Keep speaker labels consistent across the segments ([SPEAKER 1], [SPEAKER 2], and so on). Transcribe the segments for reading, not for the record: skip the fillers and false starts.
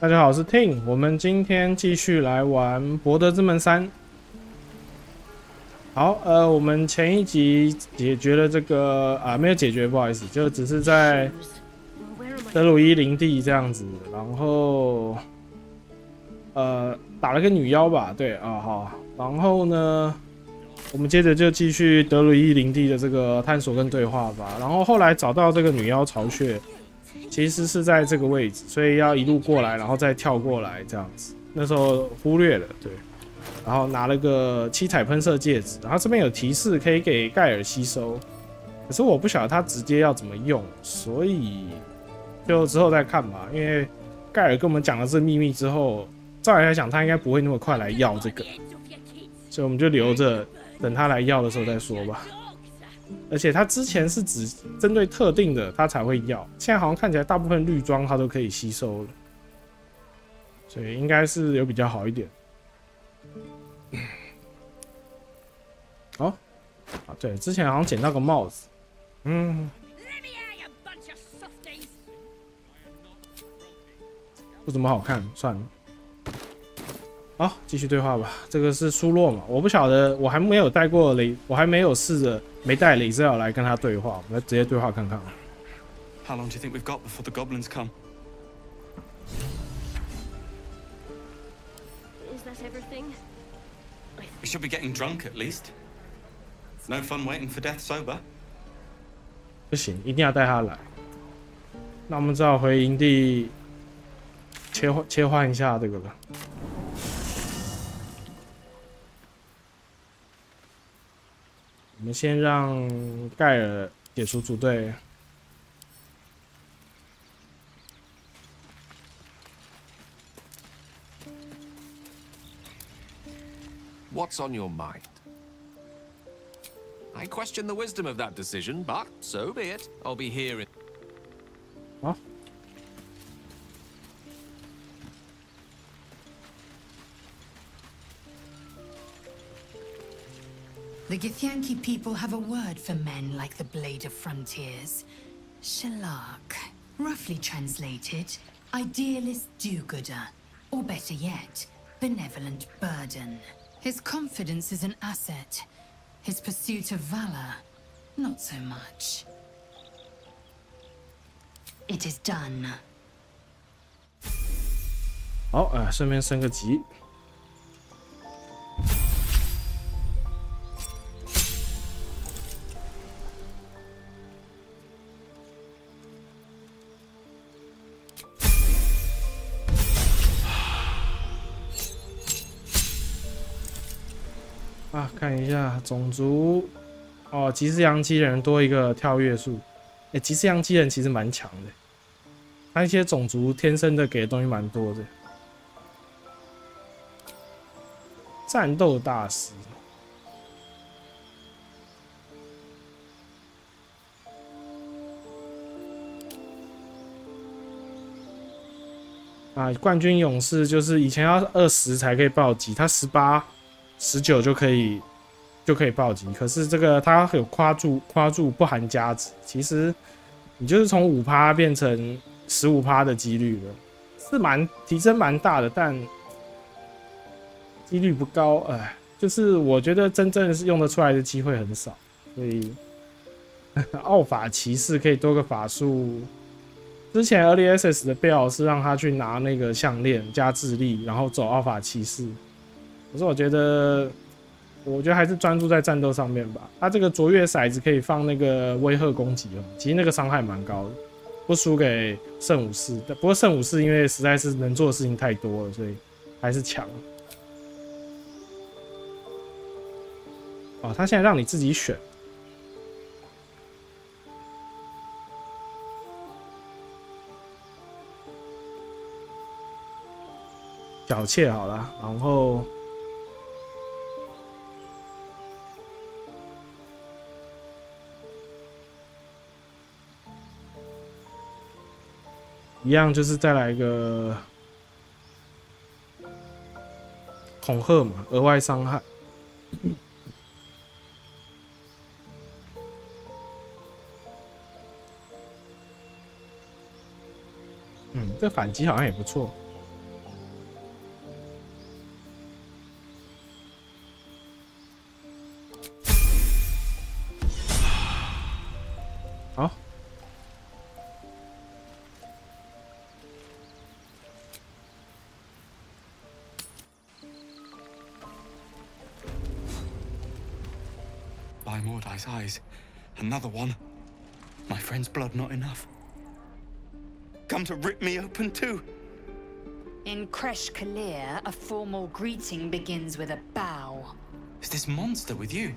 [SPEAKER 1] 大家好，我是 Ting， 我们今天继续来玩《博德之门3》。好，我们前一集解决了这个没有解决，不好意思，就只是在德鲁伊林地这样子，然后打了个女妖吧，对啊，好，然后呢，我们接着就继续德鲁伊林地的这个探索跟对话吧，然后后来找到这个女妖巢穴。其实是在这个位置，所以要一路过来，然后再跳过来这样子。那时候忽略了，对。然后拿了个七彩喷射戒指，然后这边有提示可以给盖尔吸收，可是我不晓得他直接要怎么用，所以就之后再看吧。因为盖尔跟我们讲了这秘密之后，照理来讲他应该不会那么快来要这个，所以我们就留着等他来要的时候再说吧。而且它之前是只针对特定的它才会要，现在好像看起来大部分绿装它都可以吸收了，所以应该是有比较好一点。哦，啊对，之前好像捡到个帽子，不怎么好看，算了。好，继续对话吧。这个是苏洛嘛？我不晓得，我还没有带过我还没有试着没带雷泽尔来跟他对话，我们直接对话看看。
[SPEAKER 2] How long do you think we've got before the goblins come?
[SPEAKER 3] Is that everything?
[SPEAKER 2] We should be getting drunk at least. No fun waiting for death sober.
[SPEAKER 1] 不行，一定要带他来。那我们只好回营地切换一下这个了。我们先让盖尔解除组队。
[SPEAKER 4] What's on your mind? I question the wisdom of that decision, but so be it. I'll be here in...
[SPEAKER 1] 好。
[SPEAKER 5] The Githyanki people have a word for men like the Blade of Frontiers. Shalak. Roughly translated, idealist do-gooder. Or better yet, benevolent burden. His confidence is an asset. His pursuit of valor, not so much. It is done.
[SPEAKER 1] 好，顺便升个级。看一下种族哦，吉斯扬基人多一个跳跃数。吉斯扬基人其实蛮强的，他一些种族天生的给的东西蛮多的。战斗大师，冠军勇士就是以前要20才可以暴击，他18、19就可以暴击，可是这个它有夸注不含加值，其实你就是从5%变成15%的几率了，是提升蛮大的，但几率不高，就是我觉得真正是用得出来的机会很少，所以奥法骑士可以多个法术。之前 Early Access 的 Bell 是让他去拿那个项链加智力，然后走奥法骑士，可是我觉得还是专注在战斗上面吧。他这个卓越骰子可以放那个威吓攻击哦，其实那个伤害蛮高的，不输给圣武士。不过圣武士因为实在是能做的事情太多了，所以还是强。他现在让你自己选。小妾好了，然后。一样就是再来一个恐吓嘛，额外伤害。这反击好像也不错。
[SPEAKER 2] Mordai's eyes. Another one. My friend's blood not enough. Come to rip me open too.
[SPEAKER 5] In Kresh Kalir, a formal greeting begins with a bow.
[SPEAKER 2] Is this monster with you?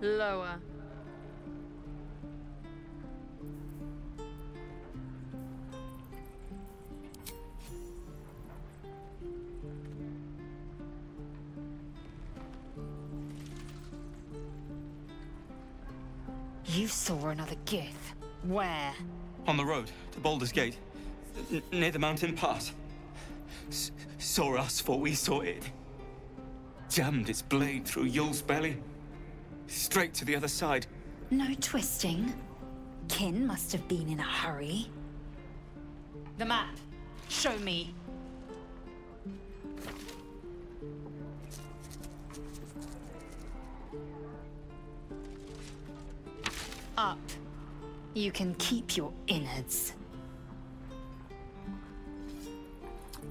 [SPEAKER 3] Lower.
[SPEAKER 5] You saw another Gith. Where?
[SPEAKER 2] On the road to Baldur's Gate, near the mountain pass. Saw us, for we saw it. Jammed its blade through Yul's belly. Straight to the other side.
[SPEAKER 5] No twisting. Kin must have been in a hurry. The map. Show me. Up. You can keep your innards.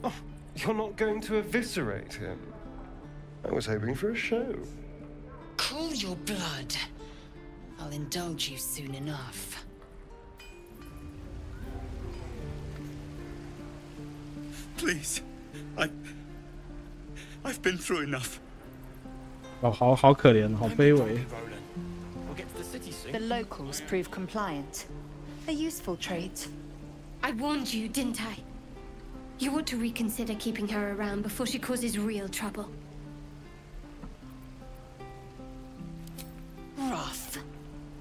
[SPEAKER 6] Oh, you're not going to eviscerate him? I was hoping for a show.
[SPEAKER 5] Cool your blood. I'll indulge you soon enough.
[SPEAKER 2] Please. I've been through enough.
[SPEAKER 1] 哦，好可怜，好卑微。
[SPEAKER 4] We'll get to the city soon.
[SPEAKER 5] The locals prove compliant. A useful trait.
[SPEAKER 7] I warned you, didn't I? You ought to reconsider keeping her around before she causes real trouble.
[SPEAKER 5] Rough.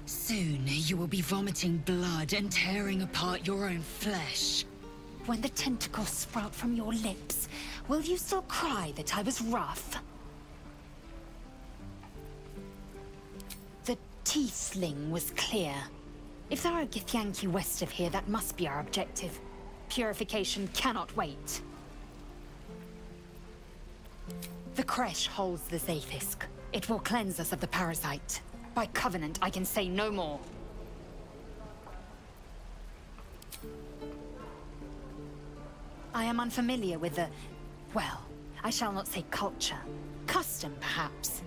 [SPEAKER 5] Soon you will be vomiting blood and tearing apart your own flesh. When the tentacles sprout from your lips, will you still cry that I was rough? The Tiefling was clear. If there are Githyanki west of here, that must be our objective. Purification cannot wait. The Kresh holds the Zaithisk. It will cleanse us of the parasite. By covenant, I can say no more. I am unfamiliar with the... well, I shall not say culture. Custom, perhaps.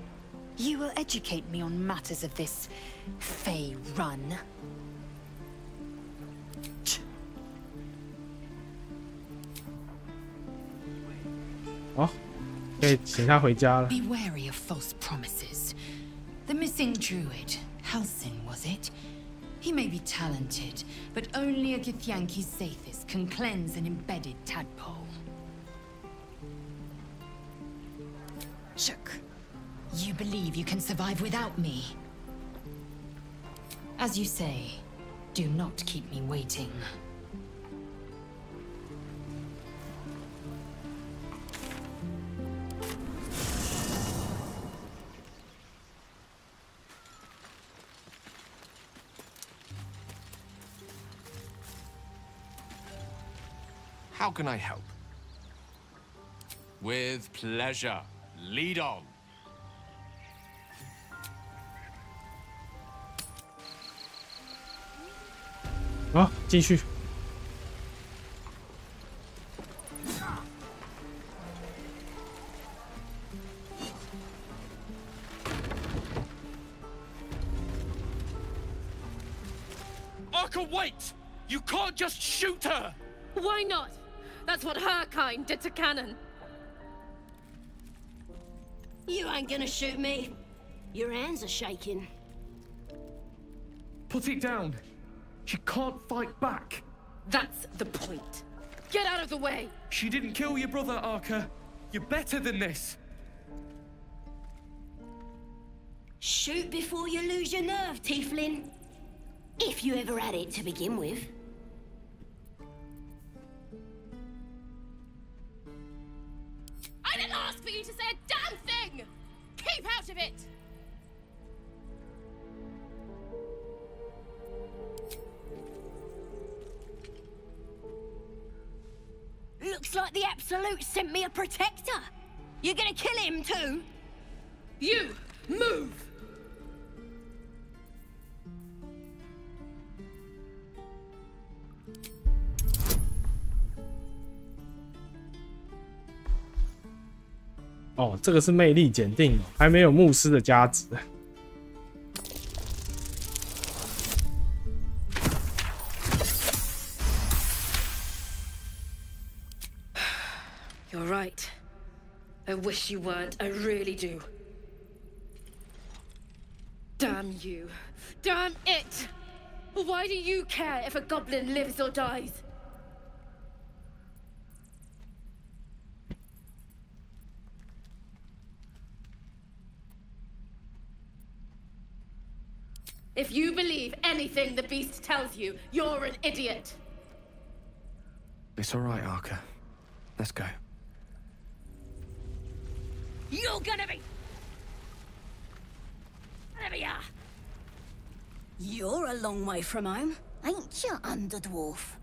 [SPEAKER 5] You will educate me on matters of this... Fey run.
[SPEAKER 1] Oh, 可以请他回家了。
[SPEAKER 5] Be wary of false promises. The missing druid, Halsin, was it? He may be talented, but only a Githyanki Zaithis can cleanse an embedded tadpole. Shook, you believe you can survive without me? As you say, do not keep me waiting.
[SPEAKER 4] How can I help? With pleasure. Lead on.
[SPEAKER 1] 好，继续。
[SPEAKER 8] Arca, wait! You can't just shoot her!
[SPEAKER 3] Why not? That's what her kind did to Cannon.
[SPEAKER 9] You ain't gonna shoot me. Your hands are shaking.
[SPEAKER 8] Put it down. She can't fight back.
[SPEAKER 3] That's the point. Get out of the way!
[SPEAKER 8] She didn't kill your brother, Arca. You're better than this.
[SPEAKER 9] Shoot before you lose your nerve, Tiefling. If you ever had it to begin with.
[SPEAKER 3] I didn't ask for you to say a damn thing! Keep out of it!
[SPEAKER 9] Looks like the Absolute sent me a protector. You're gonna kill him too?
[SPEAKER 3] You! Move!
[SPEAKER 1] 哦，这个是魅力检定，还没有牧师的加值。
[SPEAKER 10] You're right. I wish you weren't. I really do. Damn you. Damn it! Why do you care if a goblin lives or dies? If you believe anything the beast tells you, you're an idiot.
[SPEAKER 11] It's all right, Arca. Let's go.
[SPEAKER 9] You're gonna be... There we are. You're a long way from home, ain't you, Underdwarf?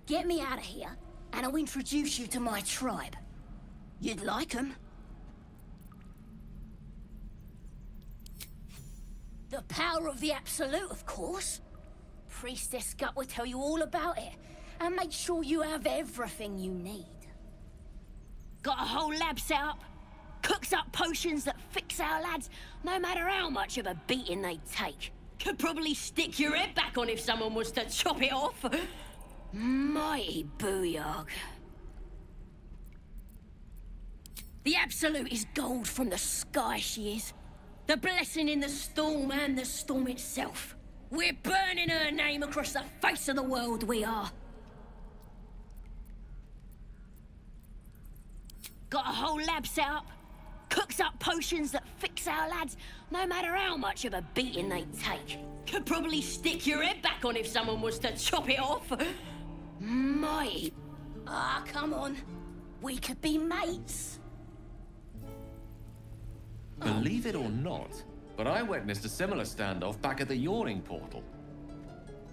[SPEAKER 9] Get me out of here, and I'll introduce you to my tribe. You'd like 'em. The power of the Absolute, of course. Priestess Gut will tell you all about it, and make sure you have everything you need. Got a whole lab set up. Cooks up potions that fix our lads, no matter how much of a beating they take. Could probably stick your head back on if someone was to chop it off. Mighty booyog. The Absolute is gold from the sky, she is. The blessing in the storm and the storm itself. We're burning her name across the face of the world, we are. Got a whole lab set up. Cooks up potions that fix our lads, no matter how much of a beating they take. Could probably stick your head back on if someone was to chop it off. Mighty. Ah, come on. We could be mates.
[SPEAKER 4] Believe it or not, but I witnessed a similar standoff back at the Yawning Portal.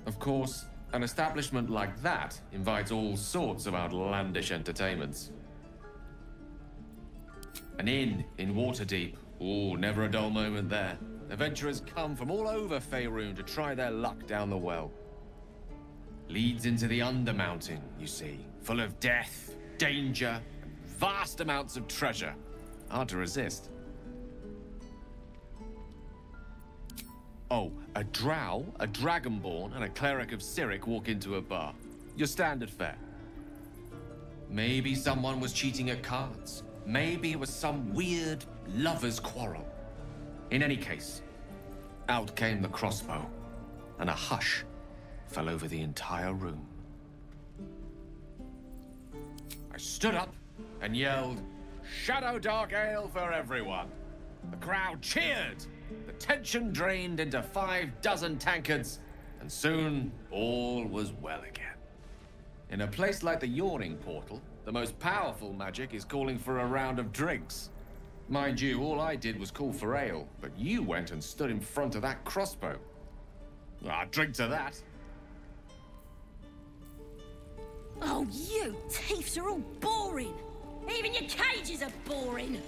[SPEAKER 4] Of course, an establishment like that invites all sorts of outlandish entertainments. An inn in Waterdeep. Ooh, never a dull moment there. Adventurers come from all over Faerun to try their luck down the well. Leads into the Undermountain, you see. Full of death, danger, and vast amounts of treasure. Hard to resist. Oh, a drow, a dragonborn, and a cleric of Cyric walk into a bar. Your standard fare. Maybe someone was cheating at cards. Maybe it was some weird lover's quarrel. In any case, out came the crossbow, and a hush fell over the entire room. I stood up and yelled, "Shadow Dark Ale for everyone!" The crowd cheered. The tension drained into 6 tankards, and soon all was well again. In a place like the Yawning Portal, the most powerful magic is calling for a round of drinks. Mind you, all I did was call for ale, but you went and stood in front of that crossbow. Ah, drink to that.
[SPEAKER 9] Oh, you thiefs are all boring. Even your cages are boring.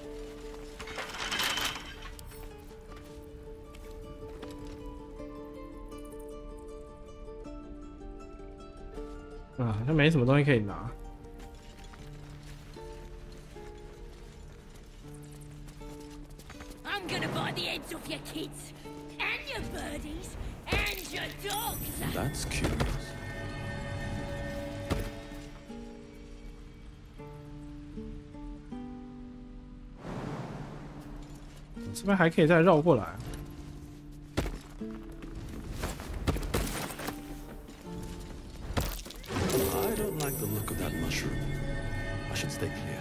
[SPEAKER 1] 啊，就没什么东西可以拿。
[SPEAKER 9] I'm gonna buy the heads off your kids, and your birdies, and your dogs.
[SPEAKER 11] That's curious.
[SPEAKER 1] 这边还可以再绕过来。
[SPEAKER 11] I don't like the look of that mushroom. I should stay clear.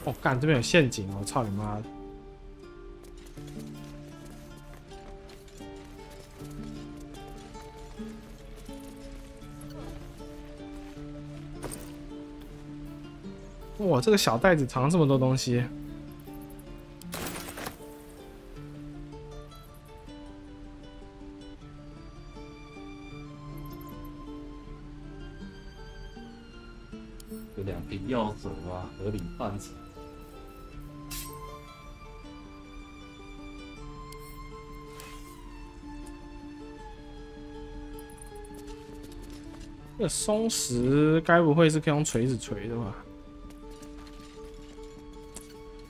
[SPEAKER 1] 哦，干，这边有陷阱哦！操你妈的！哇，这个小袋子藏这么多东西。
[SPEAKER 12] 有2瓶药水吧，合理范畴。
[SPEAKER 1] 这松石该不会是可以用锤子锤的吧？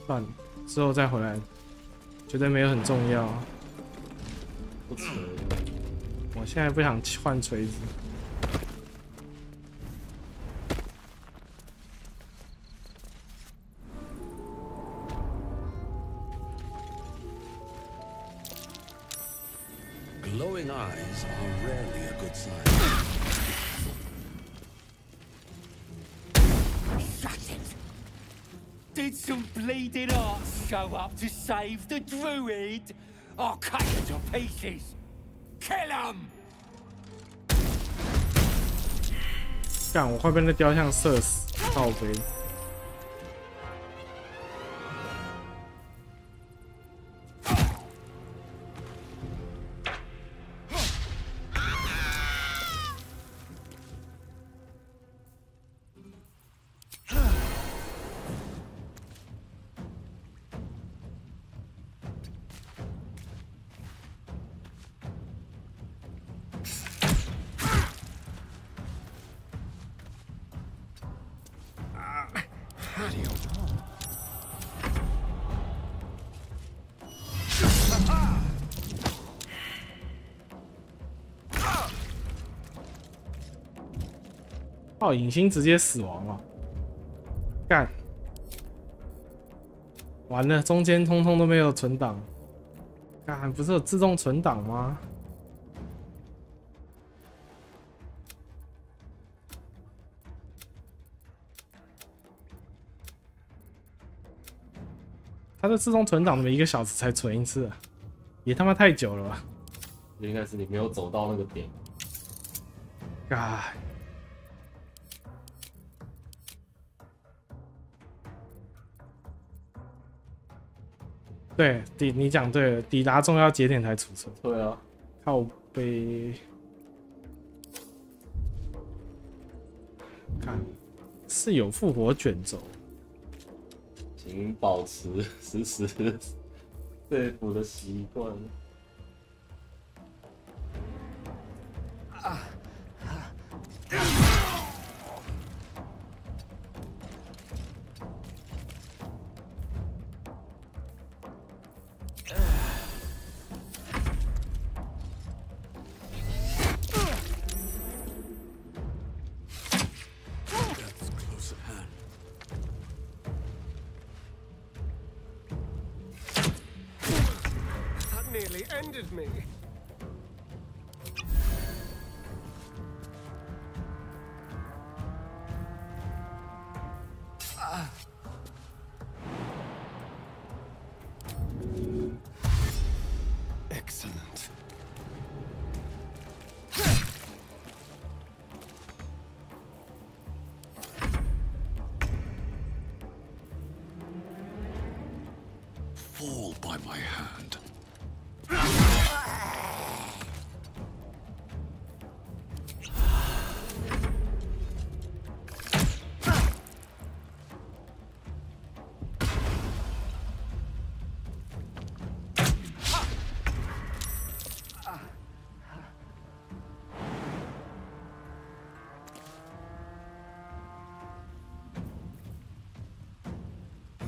[SPEAKER 1] 算了，之后再回来，绝对没有很重要。
[SPEAKER 12] 不锤，
[SPEAKER 1] 我现在不想换锤子。
[SPEAKER 11] Glowing eyes are rarely a good sign.
[SPEAKER 2] Shut it! Did some bleeding arts show up to save the druid? I'll cut you to pieces! Kill him!
[SPEAKER 1] 干，我快被那雕像射死，靠背。哦，影星直接死亡了，干！完了，中间通通都没有存档，干，不是有自动存档吗？它的自动存档每1个小时才存一次，也他妈太久了吧？
[SPEAKER 12] 应该是你没有走到那个点。
[SPEAKER 1] 干！对，你讲对了，抵达重要节点才储存。
[SPEAKER 12] 对啊，
[SPEAKER 1] 靠背。看，是有复活卷轴。
[SPEAKER 12] 请保持时时对付的习惯。
[SPEAKER 6] Nearly ended me. Excellent.
[SPEAKER 11] Fall by my hand.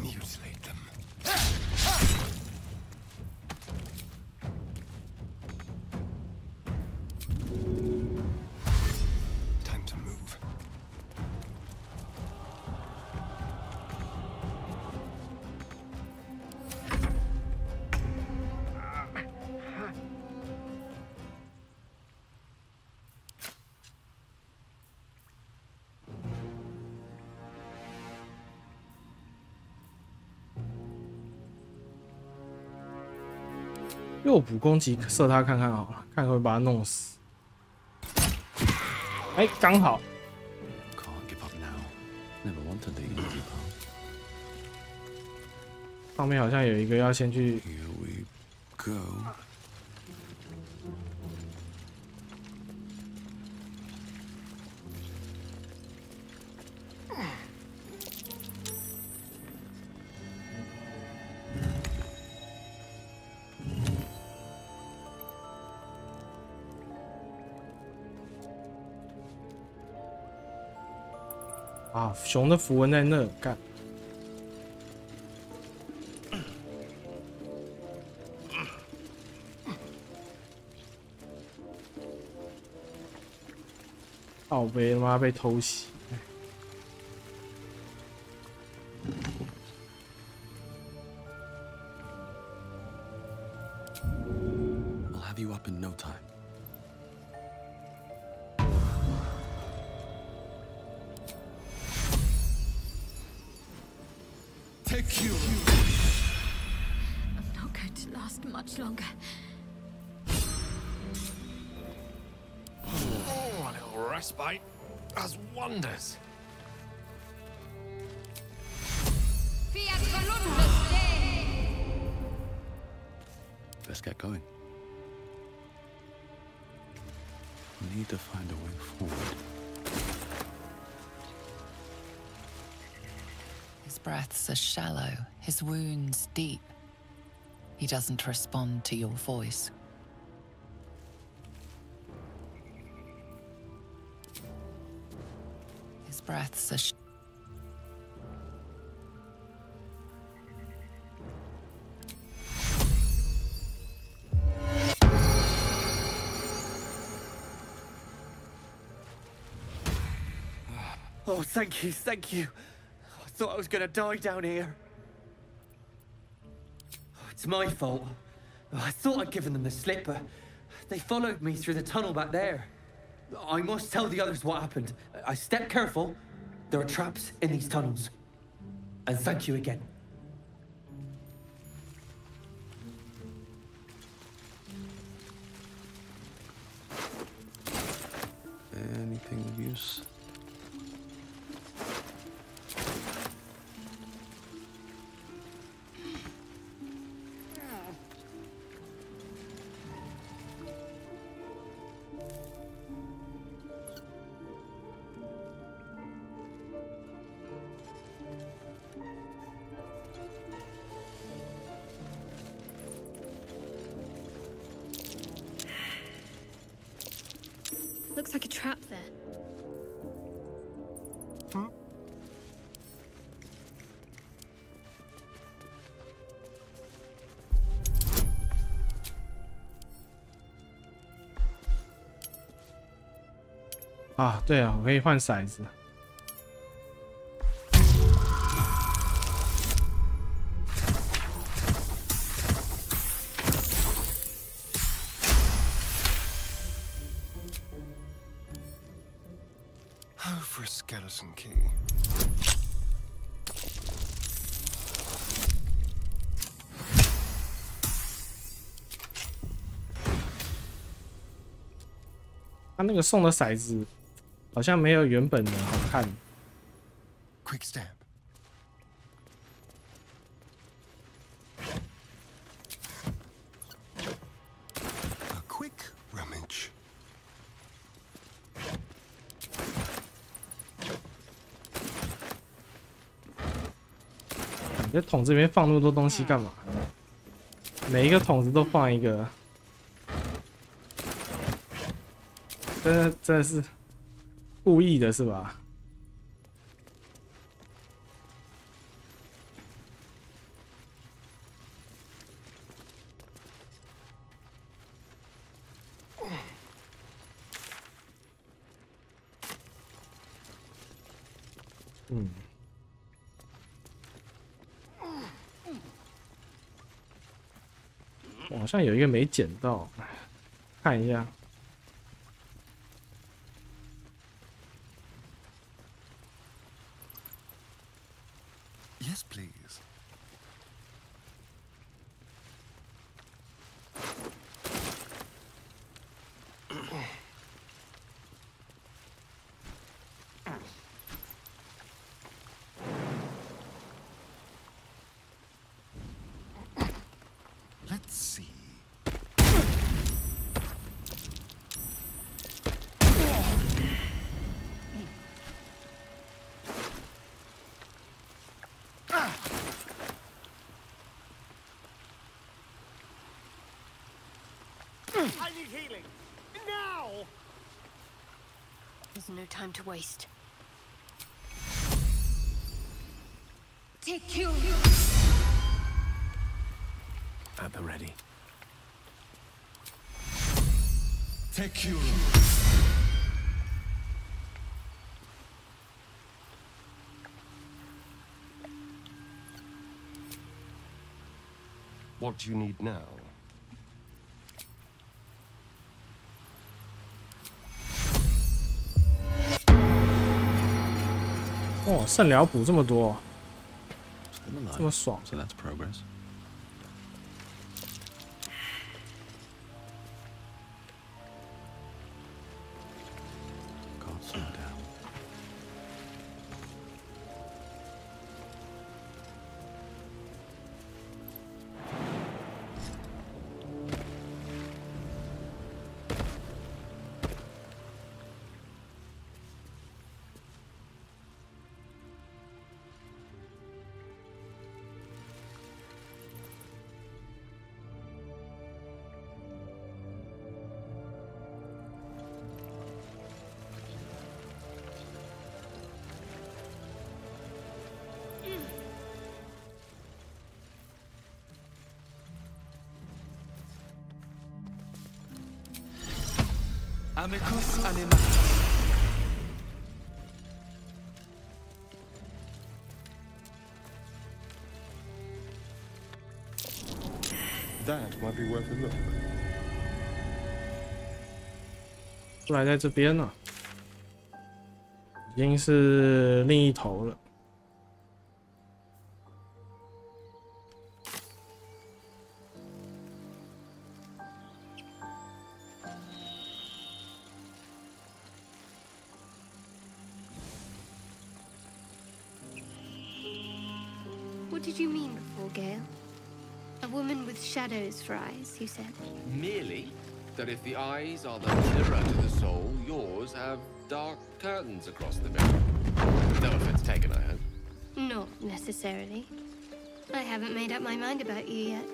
[SPEAKER 11] Mutilate them. Time to move.
[SPEAKER 1] 诱捕攻击射他看看好了，看会把他弄死。哎，刚好。
[SPEAKER 11] Can't give up now. Never wanted the easy path.
[SPEAKER 1] 上面好像有一个要先去。
[SPEAKER 11] Here we go.
[SPEAKER 1] 啊，熊的符文在那干。靠背他妈被偷袭。
[SPEAKER 11] I'll have you up in no time.
[SPEAKER 2] Take you.
[SPEAKER 10] I'm not going to last much longer.
[SPEAKER 4] Oh, a little respite does wonders.
[SPEAKER 11] Let's get going. We need to find a way forward.
[SPEAKER 13] His breaths are shallow, his wounds deep. He doesn't respond to your voice. His breaths are
[SPEAKER 14] Oh, thank you, thank you. I thought I was gonna die down here. Oh, it's my fault. I thought I'd given them the slip, but they followed me through the tunnel back there. I must tell the others what happened. I stepped careful. There are traps in these tunnels. And thank you again.
[SPEAKER 11] Anything of use?
[SPEAKER 10] Looks like a trap there.
[SPEAKER 1] 啊，对啊，我可以换骰子。
[SPEAKER 6] Oh, for a skeleton key.
[SPEAKER 1] 他那个送的骰子好像没有原本的好看。
[SPEAKER 6] Quick step. A quick rummage.
[SPEAKER 1] 你这桶这边放那么多东西干嘛？每一个桶子都放一个。 真的是故意的，是吧？嗯，我好像有一个没捡到，看一下。
[SPEAKER 6] Yes, please. Let's see.
[SPEAKER 10] I need healing. Now!
[SPEAKER 9] There's no time to waste.
[SPEAKER 7] Take you.
[SPEAKER 11] At the ready.
[SPEAKER 2] Take you.
[SPEAKER 6] What do you need now?
[SPEAKER 1] 哦，肾疗补这么多，
[SPEAKER 11] Still alive.
[SPEAKER 1] 这么爽。
[SPEAKER 11] So that's progress. God, slow down.
[SPEAKER 2] Amicus animatus.
[SPEAKER 6] That might be worth a look.
[SPEAKER 1] 出来在这边了，已经是另一头了。
[SPEAKER 7] What did you mean before, Gale? A woman with shadows for eyes, you said.
[SPEAKER 4] Merely that if the eyes are the mirror to the soul, yours have dark curtains across the mirror. No offense taken, I hope.
[SPEAKER 7] Not necessarily. I haven't made up my mind about you yet.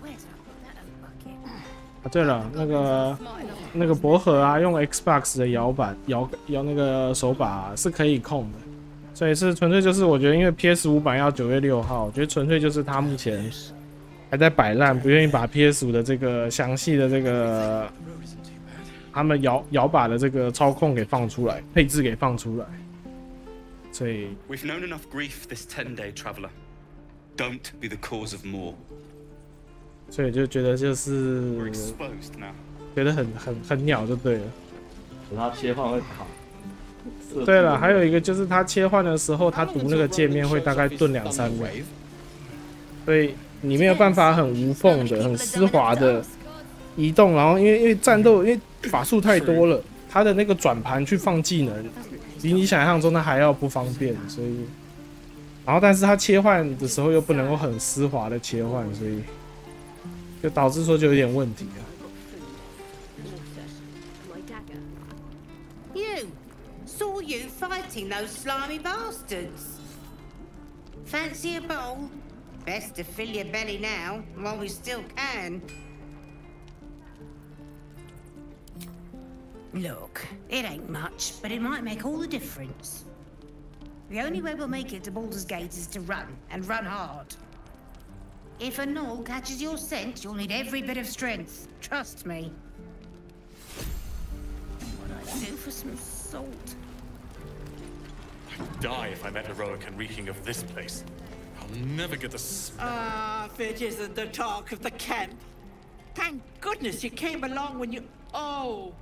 [SPEAKER 3] Where's that bucket?
[SPEAKER 1] 啊，对了，那个薄荷啊，用 Xbox 的摇那个手把、啊、是可以控的，所以是纯粹就是我觉得，因为 PS5 版要9月6号，我觉得纯粹就是他目前还在摆烂，不愿意把 PS5 的这个详细的这个他们摇把的这个操控给放出来，配置给放出来，所以
[SPEAKER 2] We've known enough grief this 10-day traveler. Don't be the cause of more.
[SPEAKER 1] 所以就觉得就
[SPEAKER 2] We're
[SPEAKER 1] 是
[SPEAKER 2] exposed now.
[SPEAKER 1] 觉得很鸟就对了。
[SPEAKER 12] 它切换会卡。
[SPEAKER 1] 对了，还有一个就是它切换的时候，它读那个界面会大概顿2-3秒，所以你没有办法很无缝的、很丝滑的移动。然后因为战斗，因为法术太多了，它的那个转盘去放技能，比你想象中的还要不方便。所以，然后但是它切换的时候又不能够很丝滑的切换，所以就导致说就有点问题啊。
[SPEAKER 15] You! Saw you fighting those slimy bastards. Fancy a bowl? Best to fill your belly now, while we still can. Look, it ain't much, but it might make all the difference. The only way we'll make it to Baldur's Gate is to run, and run hard. If a gnoll catches your scent, you'll need every bit of strength. Trust me. What I'd do for some salt.
[SPEAKER 8] I'd die if I met heroic and reeking of this place. I'll never get the smell.
[SPEAKER 16] Ah, if it isn't the talk of the camp. Thank goodness you came along when you... Oh!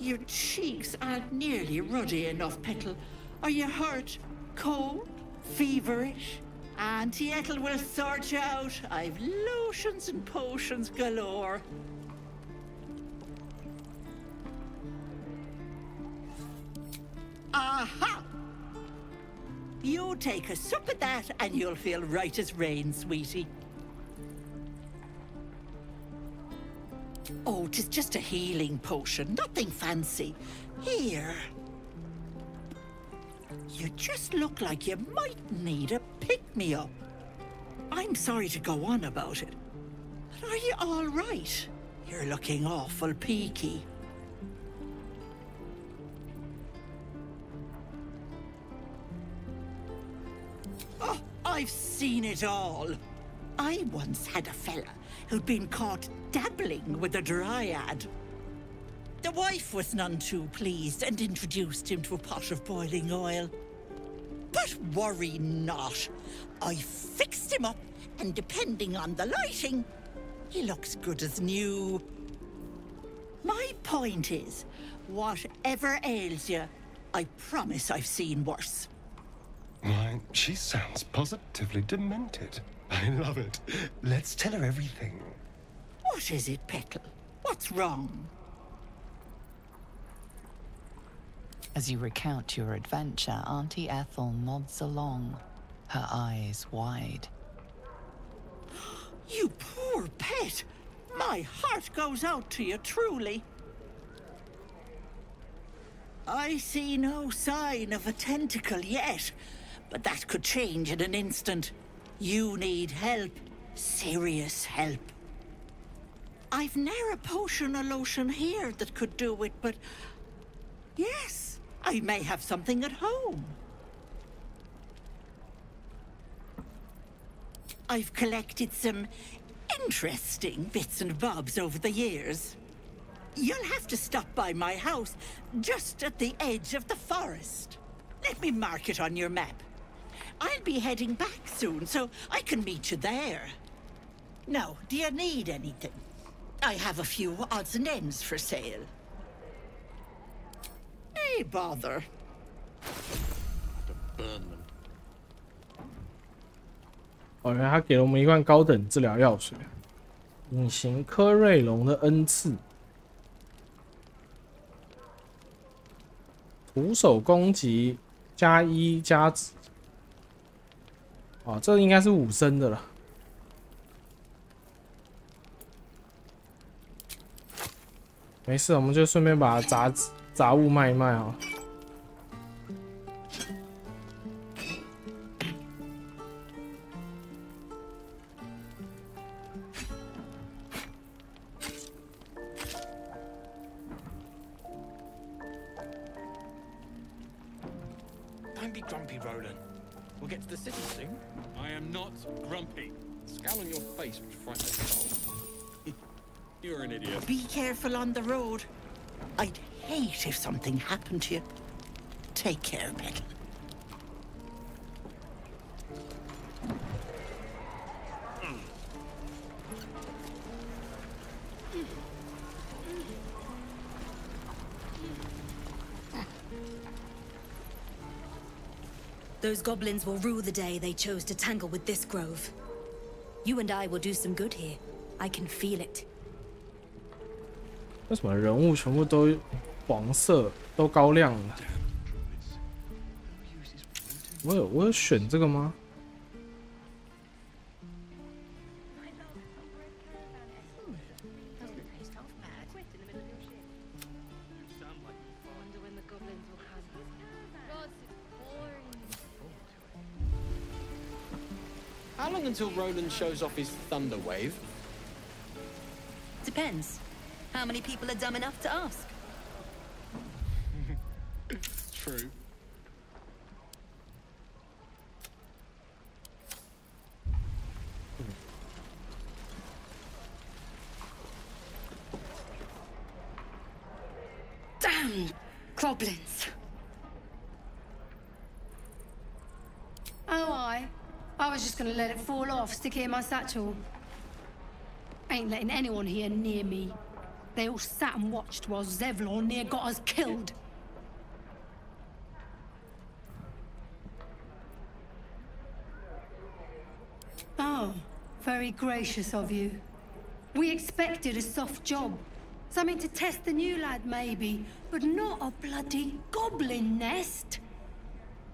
[SPEAKER 16] Your cheeks aren't nearly ruddy enough, Petal. Are you hurt? Cold? Feverish? Auntie Ethel will sort you out. I've lotions and potions galore. Aha! You take a sup of that and you'll feel right as rain, sweetie. Oh, 'tis just a healing potion, nothing fancy. Here. You just look like you might need a pick-me-up. I'm sorry to go on about it, but are you all right? You're looking awful peaky. Oh, I've seen it all. I once had a fella who'd been caught dabbling with a dryad. The wife was none too pleased and introduced him to a pot of boiling oil. But worry not. I fixed him up, and depending on the lighting, he looks good as new. My point is, whatever ails you, I promise I've seen worse.
[SPEAKER 6] Why, she sounds positively demented. I love it. Let's tell her everything.
[SPEAKER 16] What is it, Petal? What's wrong?
[SPEAKER 13] As you recount your adventure, Auntie Ethel nods along, her eyes wide.
[SPEAKER 16] You poor pet! My heart goes out to you, truly. I see no sign of a tentacle yet, but that could change in an instant. You need help. Serious help. I've ne'er a potion or lotion here that could do it, but... yes, I may have something at home. I've collected some interesting bits and bobs over the years. You'll have to stop by my house, just at the edge of the forest. Let me mark it on your map. I'll be heading back soon, so I can meet you there. Now, do you need anything? I have a few odds and ends for sale. Hey, bother.
[SPEAKER 8] To burn them.
[SPEAKER 1] 哦，原来他给了我们一罐高等治疗药水，隐形科瑞龙的恩赐，徒手攻击+1加值。哦，这应该是5升的了。没事，我们就顺便把杂物卖一卖啊。
[SPEAKER 11] Don't be grumpy, Roland. We'll get to the city soon.
[SPEAKER 8] I am not grumpy.
[SPEAKER 11] Scowl on your face would frighten the soul.
[SPEAKER 8] You're an idiot.
[SPEAKER 16] Be careful on the road. I'd hate if something happened to you. Take care, Petal.
[SPEAKER 17] Those goblins will rue the day they chose to tangle with this grove. You and I will do some good here. I can feel it.
[SPEAKER 1] 为什么人物全部都黄色，都高亮了？我有选这个吗？How
[SPEAKER 11] long until Roland shows off his thunder wave?
[SPEAKER 17] Depends. How many people are dumb enough to ask?
[SPEAKER 8] True.
[SPEAKER 10] Damn goblins! Oh, I was just gonna let it fall off, stick it in my satchel. Ain't letting anyone here near me. They all sat and watched while Zevlon near got us killed. Oh, very gracious of you. We expected a soft job. Something to test the new lad, maybe, but not a bloody goblin nest.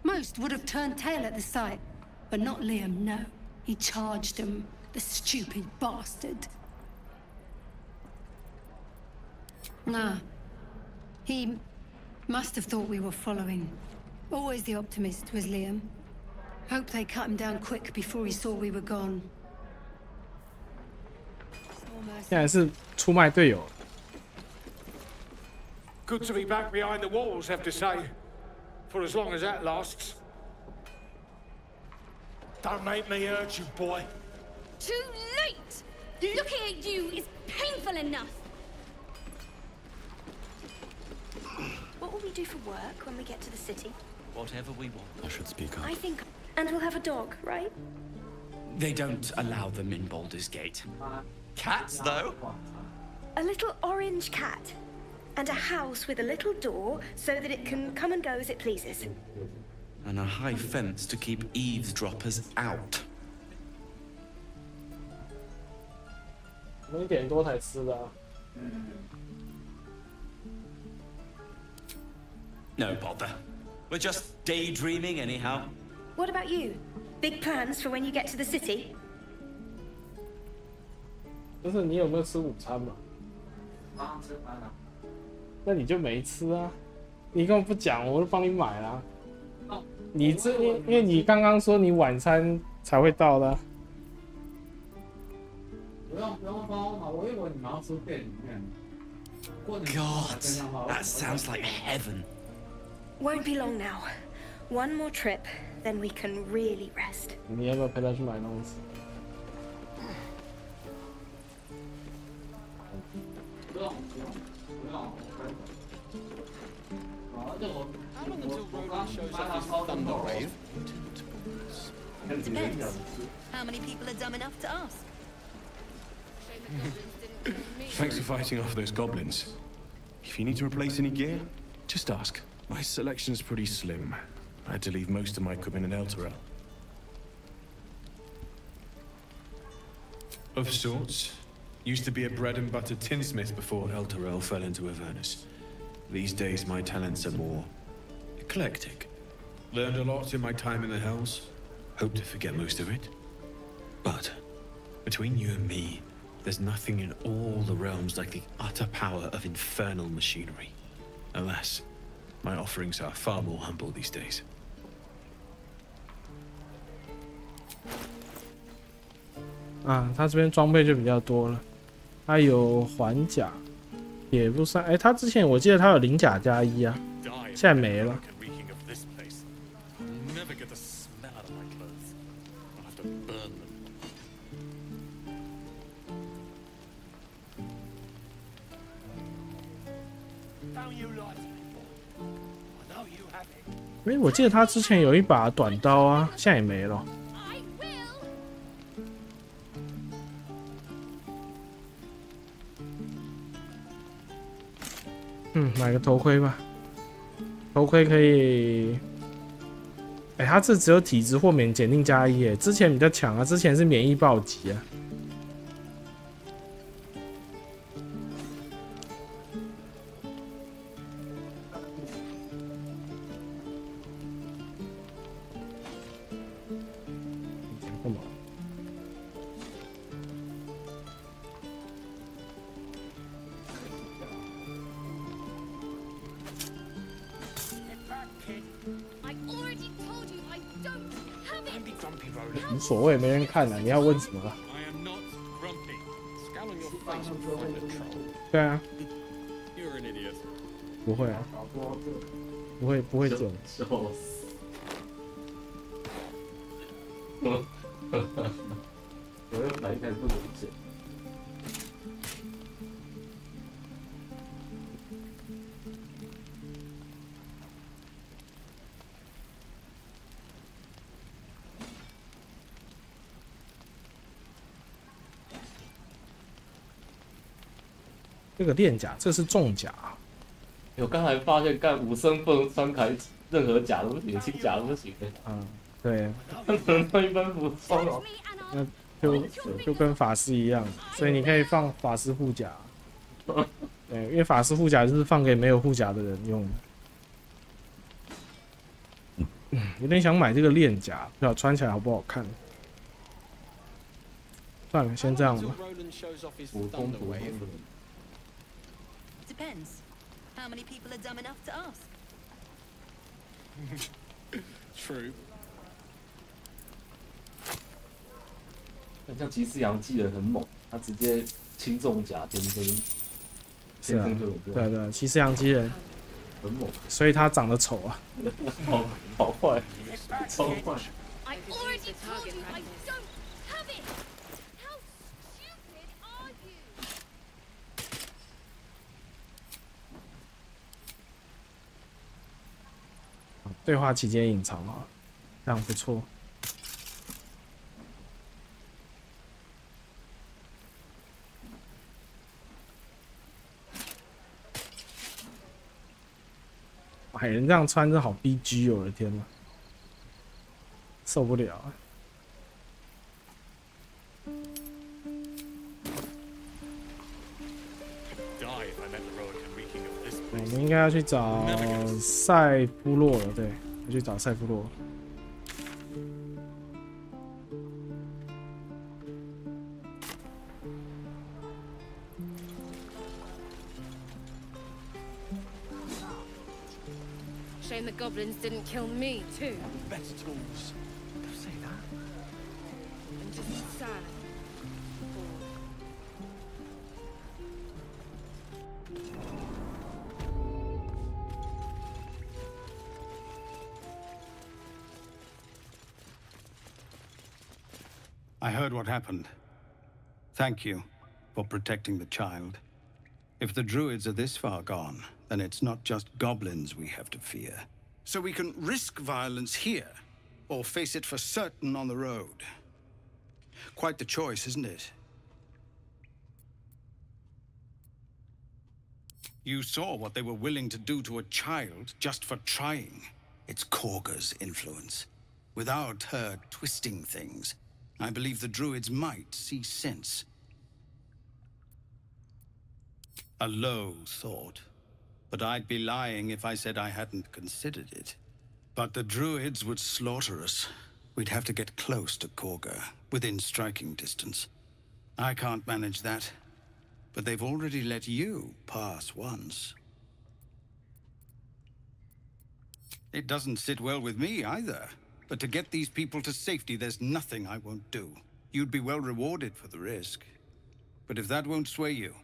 [SPEAKER 10] Most would have turned tail at the sight, but not Liam, no. He charged them, the stupid bastard. Nah. He must have thought we were following. Always the optimist was Liam. Hope they cut him down quick before he saw we were gone.
[SPEAKER 1] 现在是出卖队友。
[SPEAKER 18] Good to be back behind the walls, have to say. For as long as that lasts. Don't make me hurt you, boy.
[SPEAKER 3] Too late! Looking at you is painful enough.
[SPEAKER 17] What will we do for work when we get to the city?
[SPEAKER 11] Whatever we want. I should speak up.
[SPEAKER 17] I think... And we'll have a dog, right?
[SPEAKER 11] They don't allow them in Baldur's Gate. Cats, though?
[SPEAKER 17] A little orange cat. And a house with a little door so that it can come and go as it pleases.
[SPEAKER 11] And a high fence to keep eavesdroppers out.
[SPEAKER 1] 我们1点多才吃的啊。
[SPEAKER 11] No bother. We're just daydreaming anyhow.
[SPEAKER 17] What about you? Big plans for when you get to the city?
[SPEAKER 1] 就是你有没有吃午餐嘛？
[SPEAKER 12] 刚吃饭了。
[SPEAKER 1] 那你就没吃啊？你根本不讲，我就帮你买啦。你这因为你刚刚说你晚餐才会到的。
[SPEAKER 12] 不用帮我买，我以为你们要吃店里面。
[SPEAKER 11] God, that sounds like heaven.
[SPEAKER 17] Won't be long now. One more trip, then we can really rest.
[SPEAKER 1] 你要不要陪他去买东西？
[SPEAKER 12] 不用。
[SPEAKER 4] How long until Roland shows off his thunder wave?
[SPEAKER 17] Depends. How many people are dumb enough to ask?
[SPEAKER 19] Thanks for fighting off those goblins. If you need to replace any gear, just ask. My selection's pretty slim. I had to leave most of my equipment in Elturel. Of sorts. Used to be a bread and butter tinsmith before Elturel fell into Avernus. These days, my talents are more eclectic. Learned a lot in my time in the Hells. Hope to forget most of it. But between you and me, there's nothing in all the realms like the utter power of infernal machinery. Alas, my offerings are far more humble these days.
[SPEAKER 1] 啊，他这边装备就比较多了，他有环甲。 也不算，哎，他之前我记得他有鳞甲加1啊，现在没了。哎，我记得他之前有一把短刀啊，现在也没了。 买个头盔吧。头盔可以，哎，他这只有体质豁免检定加1耶，之前比较强啊，之前是免疫暴击啊。干嘛？ 无所谓，没人看的，你要问什么了？对啊，不会啊，不会准。
[SPEAKER 12] 我又反应开始不理解。
[SPEAKER 1] 这个链甲，这是重甲。
[SPEAKER 12] 我刚才发现，干武僧不能穿铠，任何甲都不行，轻甲都不行。
[SPEAKER 1] 嗯，对，
[SPEAKER 12] 只能穿一般服装哦。
[SPEAKER 1] 那就跟法师一样，所以你可以放法师护甲。对，因为法师护甲就是放给没有护甲的人用的。有点想买这个链甲，不知道穿起来好不好看。算了，先这样吧。
[SPEAKER 17] Depends. How many people are dumb enough to ask?
[SPEAKER 8] True.
[SPEAKER 12] 像骑士洋基人很猛，他直接轻重甲天生，
[SPEAKER 1] 是啊，
[SPEAKER 12] 天生就有
[SPEAKER 1] 对对，骑士洋基人
[SPEAKER 12] 很猛，
[SPEAKER 1] 所以他长得丑啊，
[SPEAKER 12] 好坏，超坏。
[SPEAKER 3] I already told you I don't have it. How stupid are you?
[SPEAKER 1] 对话期间隐藏啊，这样不错。矮人这样穿真好 BG 哦，我的天哪，受不了啊！我们应该要去找塞夫洛了，对，要去找塞夫洛。
[SPEAKER 3] Shame the goblins didn't kill me too.
[SPEAKER 8] Better tools. Don't say that.
[SPEAKER 3] I'm just sad.
[SPEAKER 20] I heard what happened. Thank you for protecting the child. If the druids are this far gone, then it's not just goblins we have to fear.
[SPEAKER 21] So we can risk violence here, or face it for certain on the road. Quite the choice, isn't it?
[SPEAKER 20] You saw what they were willing to do to a child just for trying.
[SPEAKER 21] It's Korga's influence. Without her twisting things, I believe the druids might see sense.
[SPEAKER 20] A low thought. But I'd be lying if I said I hadn't considered it.
[SPEAKER 21] But the druids would slaughter us. We'd have to get close to Korga, within striking distance. I can't manage that. But they've already let you pass once.
[SPEAKER 20] It doesn't sit well with me either. But to get these people to safety, there's nothing I won't do. You'd be well rewarded for the risk. But if that won't sway you,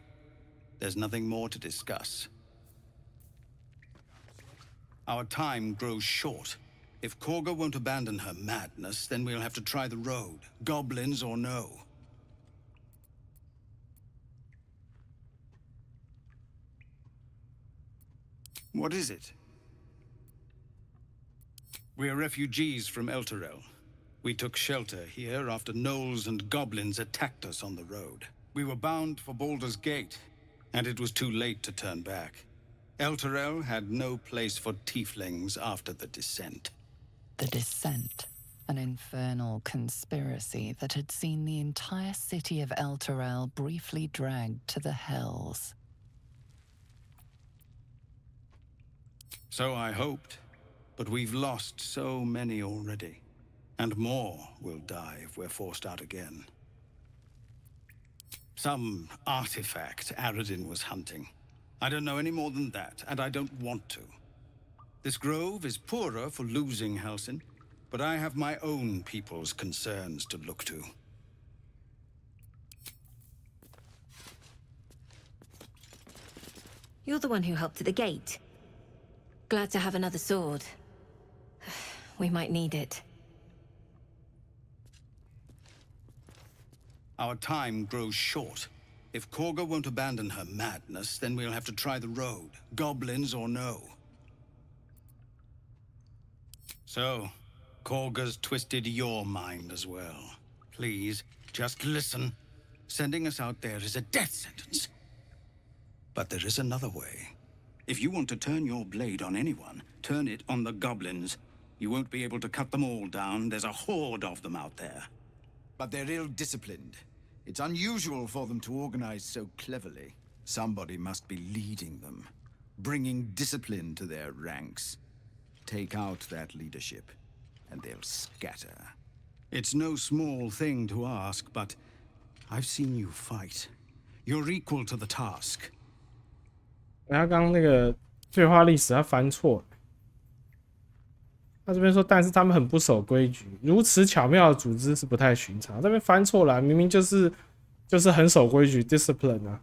[SPEAKER 20] there's nothing more to discuss. Our time grows short. If Korga won't abandon her madness, then we'll have to try the road, goblins or no. What is it? We're refugees from Elturel. We took shelter here after gnolls and goblins attacked us on the road. We were bound for Baldur's Gate, and it was too late to turn back. Elturel had no place for tieflings after the Descent.
[SPEAKER 13] The Descent, an infernal conspiracy that had seen the entire city of Elturel briefly dragged to the Hells.
[SPEAKER 20] So I hoped, but we've lost so many already. And more will die if we're forced out again. Some artifact Aradin was hunting. I don't know any more than that, and I don't want to. This grove is poorer for losing Halsin, but I have my own people's concerns to look to.
[SPEAKER 17] You're the one who helped at the gate. Glad to have another sword. We might need it.
[SPEAKER 20] Our time grows short. If Korga won't abandon her madness, then we'll have to try the road, goblins or no. So, Korga's twisted your mind as well. Please, just listen. Sending us out there is a death sentence. But there is another way. If you want to turn your blade on anyone, turn it on the goblins. You won't be able to cut them all down. There's a horde of them out there.
[SPEAKER 22] But they're ill-disciplined. It's unusual for them to organize so cleverly.
[SPEAKER 21] Somebody must be leading them, bringing discipline to their ranks. Take out that leadership, and they'll scatter. It's no small thing to ask, but I've seen you fight. You're equal to the task.
[SPEAKER 1] 他刚刚那个对话历史他翻错了，他这边说，但是他们很不守规矩，如此巧妙的组织是不太寻常。这边翻错了，明明就是很守规矩 ，discipline 啊，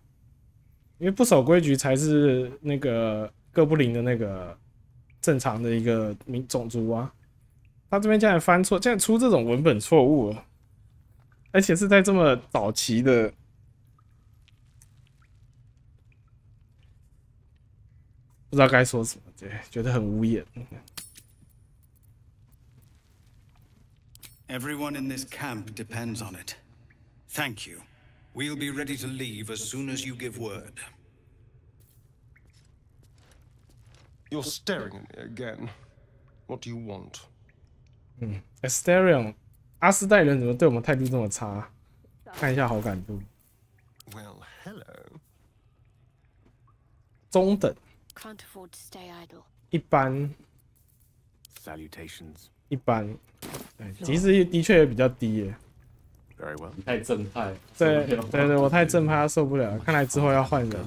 [SPEAKER 1] 因为不守规矩才是那个哥布林的那个正常的一个种族啊。他这边竟然翻错，竟然出这种文本错误了，而且是在这么早期的。 不知道该说什么，对，觉得很无言。
[SPEAKER 21] Everyone in this camp depends on it. Thank you. We'll be ready to leave as soon as you give word.
[SPEAKER 6] You're staring at me again. What do you want?
[SPEAKER 1] Asterion， 阿斯代人怎么对我们态度这么差？看一下好感度。
[SPEAKER 6] Well, hello.
[SPEAKER 1] 中等。
[SPEAKER 3] Can't afford to stay idle.
[SPEAKER 1] 一般。
[SPEAKER 8] Salutations.
[SPEAKER 1] 一般。其实的确也比较低耶。
[SPEAKER 8] Very well.
[SPEAKER 12] 太正派。
[SPEAKER 1] 对，我太正派，他受不了。看来之后要换人。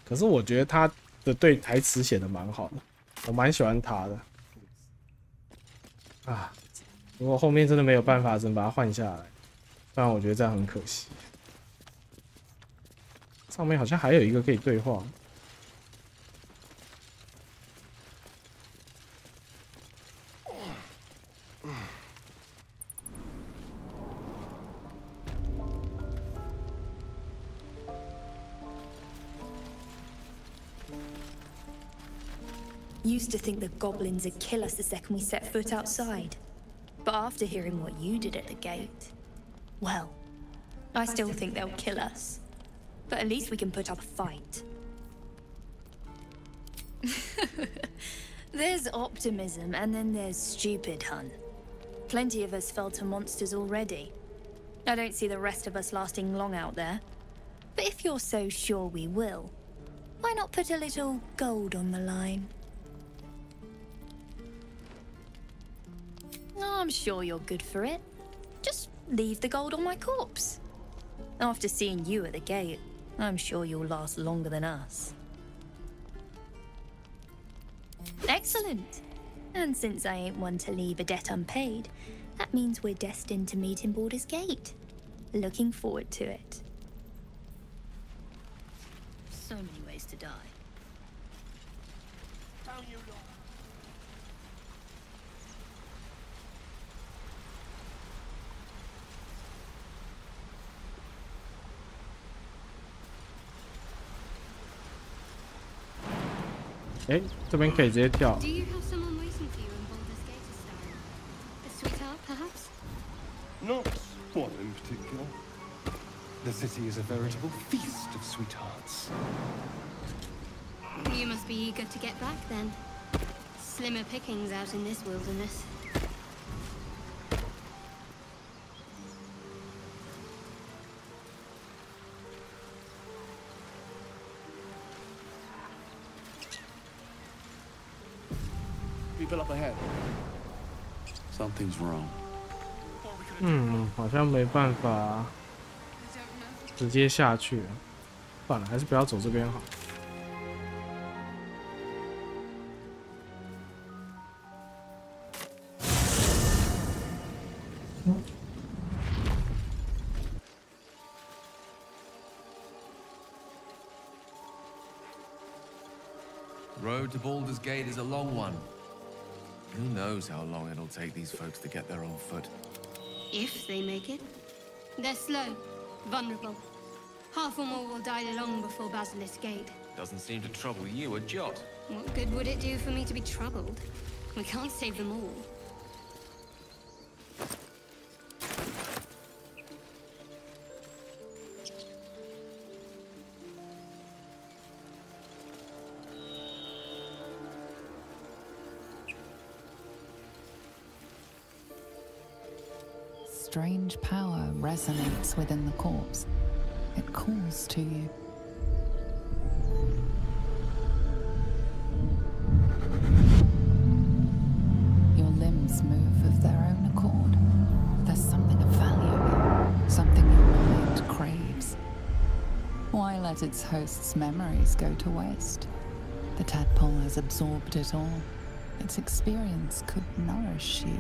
[SPEAKER 1] 可是我觉得他的对台词写的蛮好的，我蛮喜欢他的。啊，如果后面真的没有办法，只能把他换下来，不然我觉得这样很可惜。 上面好像还有一个可以对话。
[SPEAKER 17] Used to think the goblins would kill us the second we set foot outside. But after hearing what you did at the gate, well, I still think they'll kill us. But at least we can put up a fight. There's optimism, and then there's stupid, hun. Plenty of us fell to monsters already. I don't see the rest of us lasting long out there. But if you're so sure we will, why not put a little gold on the line? I'm sure you're good for it. Just leave the gold on my corpse. After seeing you at the gate, I'm sure you'll last longer than us. Excellent. And since I ain't one to leave a debt unpaid, that means we're destined to meet in Baldur's Gate. Looking forward to it. So many ways to die.
[SPEAKER 1] Do you
[SPEAKER 10] have someone waiting for you in Baldur's Gate, Astarion? A sweetheart, perhaps?
[SPEAKER 6] Not one in particular. The city is a veritable feast of sweethearts.
[SPEAKER 10] You must be eager to get back, then. Slimmer pickings out in this wilderness.
[SPEAKER 8] People up ahead. Something's wrong.
[SPEAKER 1] 好像没办法直接下去，算了，还是不要走这边好。
[SPEAKER 4] Road to Baldur's Gate is a long one. Who knows how long it'll take these folks to get there on foot?
[SPEAKER 10] If they make it. They're slow, vulnerable. Half or more will die long before Basilisk Gate.
[SPEAKER 4] Doesn't seem to trouble you a jot.
[SPEAKER 10] What good would it do for me to be troubled? We can't save them all.
[SPEAKER 13] Strange power resonates within the corpse. It calls to you. Your limbs move of their own accord. There's something of value, something your mind craves. Why let its host's memories go to waste? The tadpole has absorbed it all. Its experience could nourish you,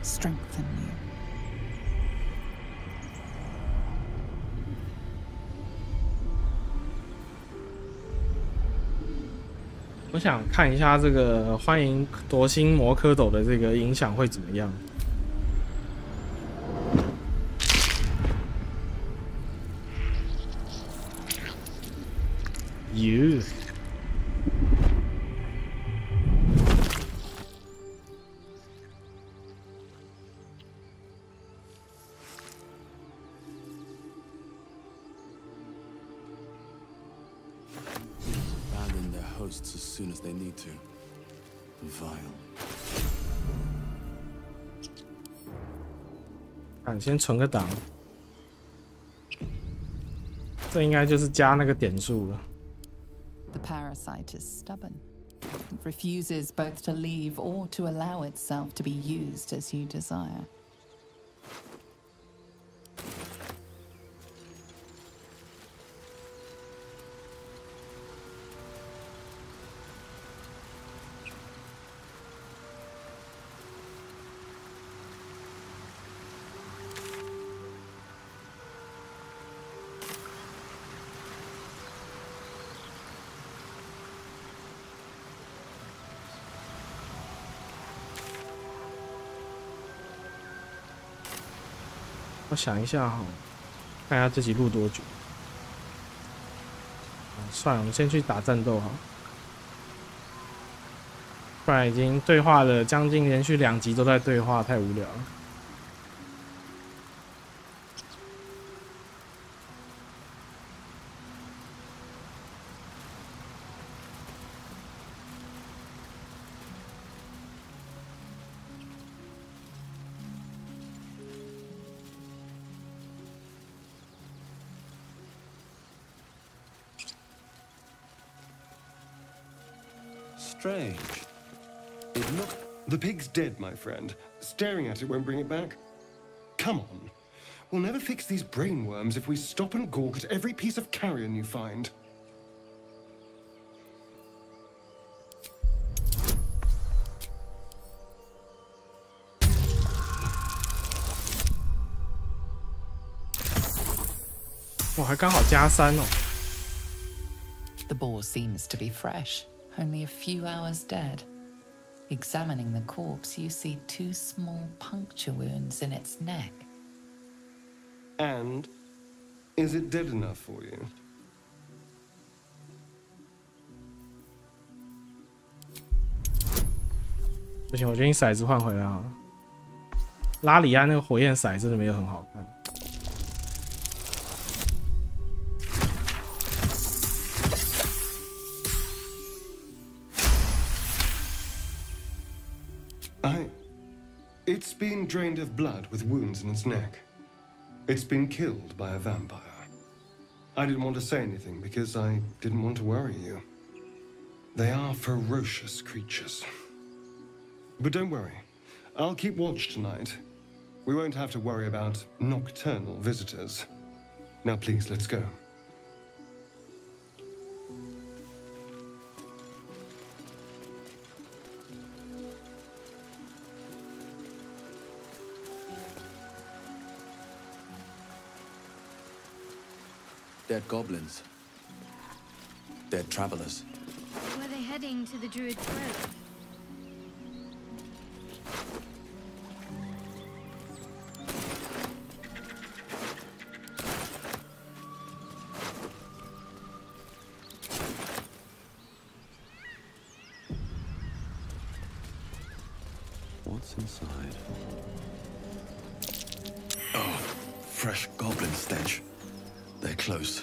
[SPEAKER 13] strengthen you.
[SPEAKER 1] 我想看一下这个欢迎夺心魔蝌蚪的这个影响会怎么样。哟。
[SPEAKER 5] As soon as they need to. Vile.
[SPEAKER 1] 看，先存个档，这应该就是加那个点数了。
[SPEAKER 13] The parasite is stubborn. It refuses both to leave or to allow itself to be used as you desire. 我想一下哈，看一下这集录多久。算了，我们先去打战斗哈，不然已经对话了将近连续2集都在对话，太无聊了。
[SPEAKER 6] Strange. It looked... The pig's dead, my friend. Staring at it won't bring it back. Come on. We'll never fix these brainworms if we stop and gawk at every piece of carrion you find.
[SPEAKER 1] Oh, 还刚好加3哦。
[SPEAKER 13] The boar seems to be fresh. Only a few hours dead. Examining the corpse, you see 2 small puncture wounds in its neck.
[SPEAKER 6] And is it dead enough for you?
[SPEAKER 1] 不行，我决定骰子换回来好了。拉里安那个火焰骰真的没有很好看。
[SPEAKER 6] It's been drained of blood with wounds in its neck. It's been killed by a vampire. I didn't want to say anything because I didn't want to worry you. They are ferocious creatures. But don't worry. I'll keep watch tonight. We won't have to worry about nocturnal visitors. Now please, let's go.
[SPEAKER 5] Dead goblins. Dead travelers.
[SPEAKER 7] Were they heading to the Druid's Grove?
[SPEAKER 5] What's inside? Oh, fresh goblin stench. They're close.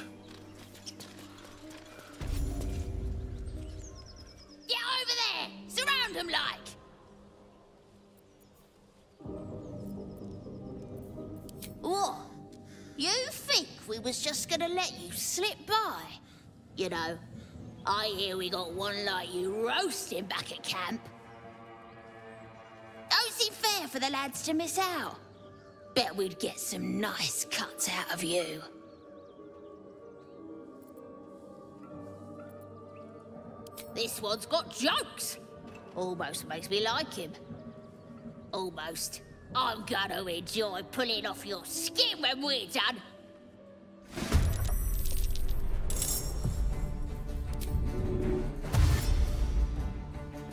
[SPEAKER 9] Get over there! Surround them like! What? You think we was just gonna let you slip by. You know, I hear we got one like you roasting back at camp. Don't seem fair for the lads to miss out. Bet we'd get some nice cuts out of you. This one's got jokes. Almost makes me like him. Almost. I'm gonna enjoy pulling off your skin when we're done.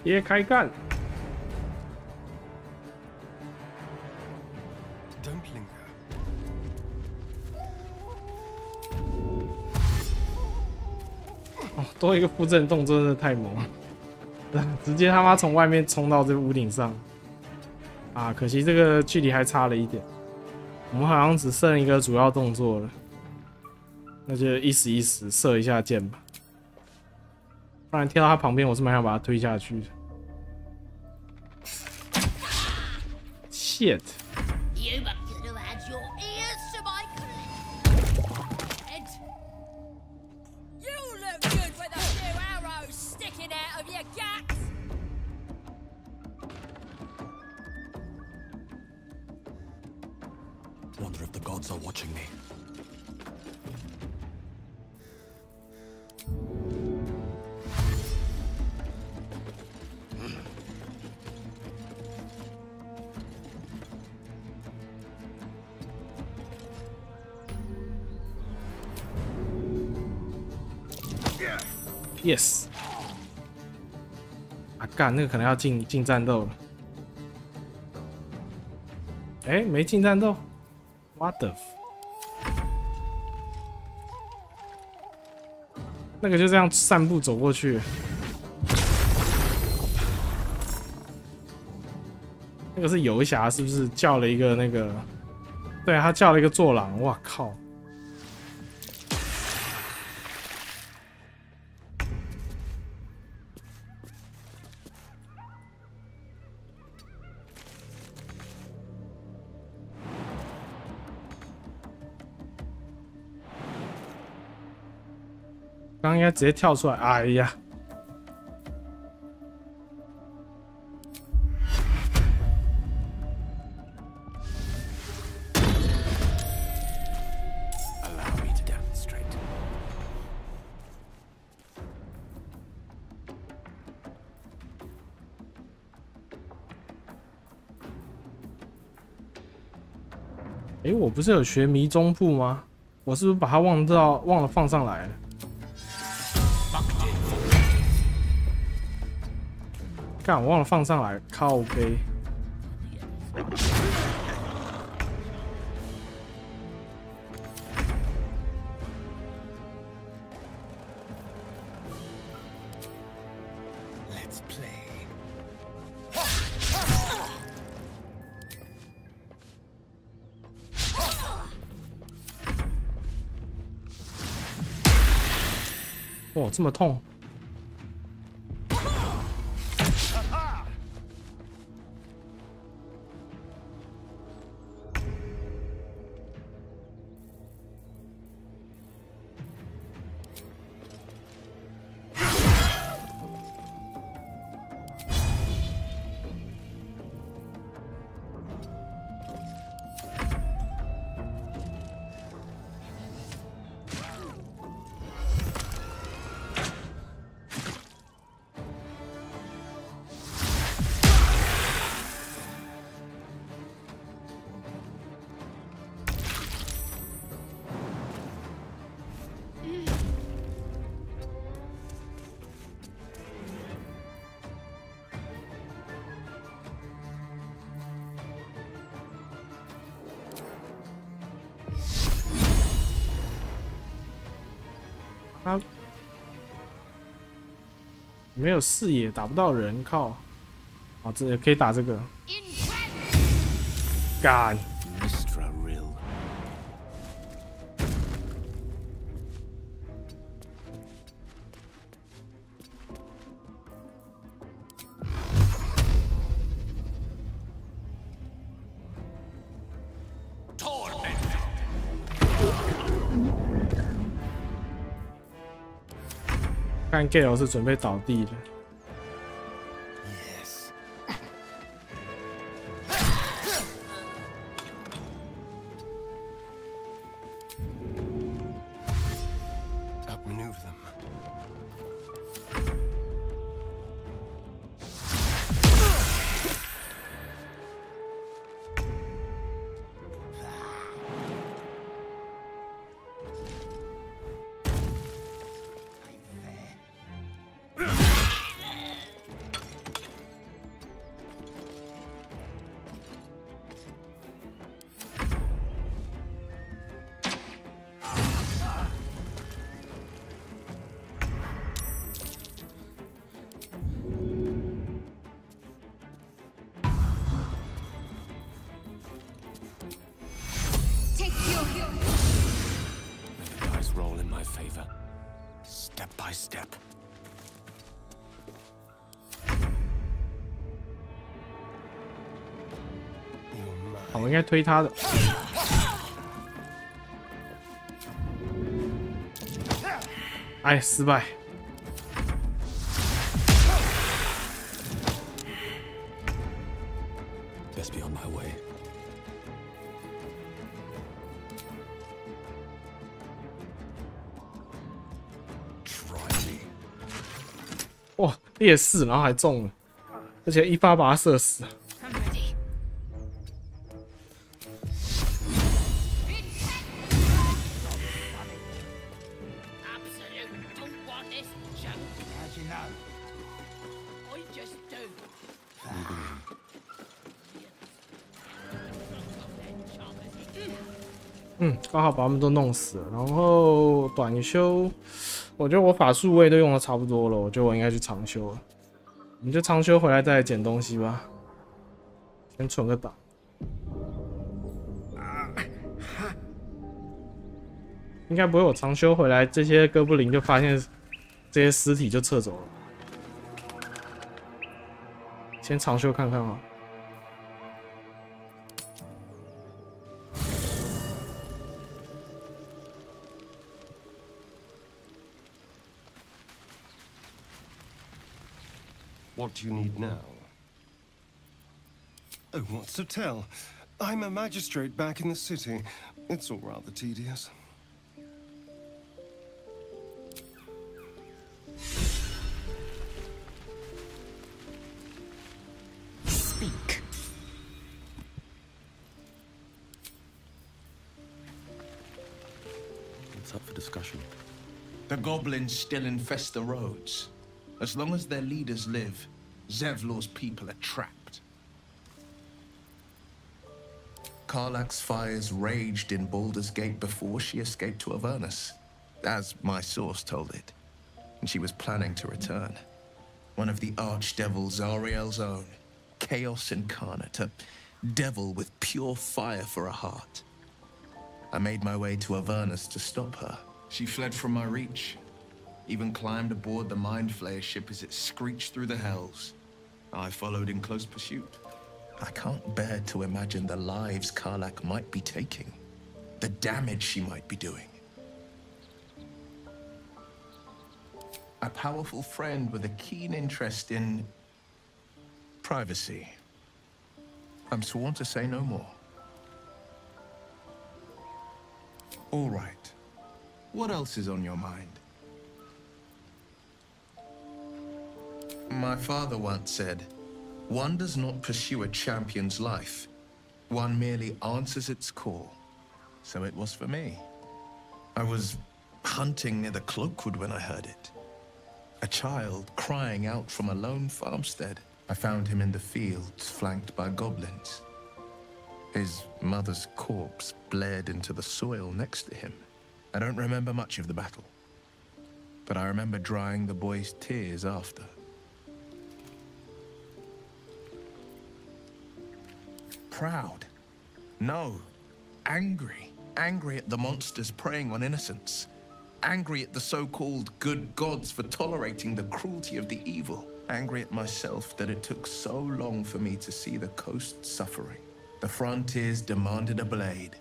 [SPEAKER 1] 别开干！
[SPEAKER 6] Don't linger.
[SPEAKER 1] 哦，多一个附赠动作真的太猛了，直接他妈从外面冲到这个屋顶上。啊，可惜这个距离还差了一点。我们好像只剩一个主要动作了，那就意思意思射一下箭吧。不然跳到他旁边，我是蛮想把他推下去的。Shit！
[SPEAKER 9] You could have had your ears to my head. You look good with a few arrows sticking out of your guts.
[SPEAKER 8] Wonder if the gods are watching me.
[SPEAKER 1] Yes！ 啊，干，那个可能要进战斗了。哎，没进战斗 ？What the？ 那个就这样散步走过去。那个是游侠是不是？叫了一个那个，对啊，他叫了一个坐狼。哇靠！ 刚刚应该直接跳出来，哎呀！哎，我不是有学迷踪步吗？我是不是把它忘了放上来了？ 干，我忘了放上来，靠背。
[SPEAKER 21] Let's play.
[SPEAKER 1] 哦，这么痛！ 他没有视野，打不到人，靠！哦，这也可以打这个。干！
[SPEAKER 21] Torment!
[SPEAKER 1] 看 Gale 是准备倒地的。
[SPEAKER 6] Outmaneuver them.
[SPEAKER 2] Roll in my favor, step by step.
[SPEAKER 1] 好，我应该推他的。哎，失败。
[SPEAKER 2] Best be on my way.
[SPEAKER 1] 哇，劣势，然后还中了，而且一发把他射死。刚好把他们都弄死了。然后短修，我觉得我法术位都用的差不多了，我觉得我应该去长修了。我们就长修回来再来捡东西吧，先存个档。应该不会，我长修回来，这些哥布林就发现这些尸体就撤走了。先长修看看啊。
[SPEAKER 6] What do you need now? Oh, what's to tell? I'm a magistrate back in the city. It's all rather tedious.
[SPEAKER 16] Speak.
[SPEAKER 5] It's up for discussion.
[SPEAKER 4] The goblins still infest the roads. As long as their leaders live, Zevlor's people are trapped. Karlach's fires raged in Baldur's Gate before she escaped to Avernus, as my source told it. And she was planning to return. One of the archdevil Zariel's own, Chaos Incarnate, a devil with pure fire for a heart. I made my way to Avernus to stop her. She fled from my reach. Even climbed aboard the Mind Flayer ship as it screeched through the hells. I followed in close pursuit. I can't bear to imagine the lives Karlach might be taking, the damage she might be doing. A powerful friend with a keen interest in privacy. I'm sworn to say no more. All right. What else is on your mind? My father once said, one does not pursue a champion's life. One merely answers its call. So it was for me. I was hunting near the Cloakwood when I heard it. A child crying out from a lone farmstead. I found him in the fields, flanked by goblins. His mother's corpse bled into the soil next to him. I don't remember much of the battle, but I remember drying the boy's tears after. Proud? No. Angry. Angry at the monsters preying on innocents. Angry at the so-called good gods for tolerating the cruelty of the evil. Angry at myself that it took so long for me to see the coast suffering. The frontiers demanded a blade.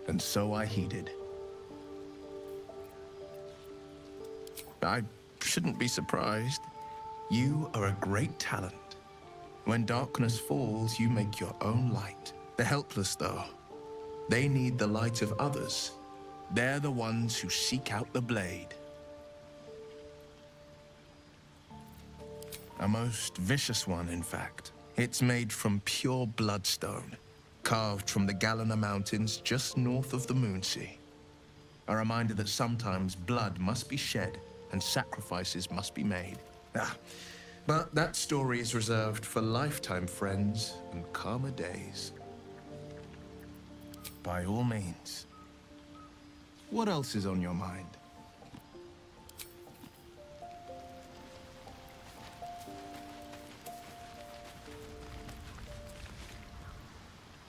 [SPEAKER 4] And so I heeded. I
[SPEAKER 14] shouldn't be surprised. You are a great talent. When darkness falls, you make your own light. The helpless, though, they need the light of others. They're the ones who seek out the blade. A most vicious one, in fact. It's made from pure bloodstone, carved from the Galena Mountains just north of the Moonsea. A reminder that sometimes blood must be shed and sacrifices must be made. But that story is reserved for lifetime friends and calmer days. By all means. What else is on your mind?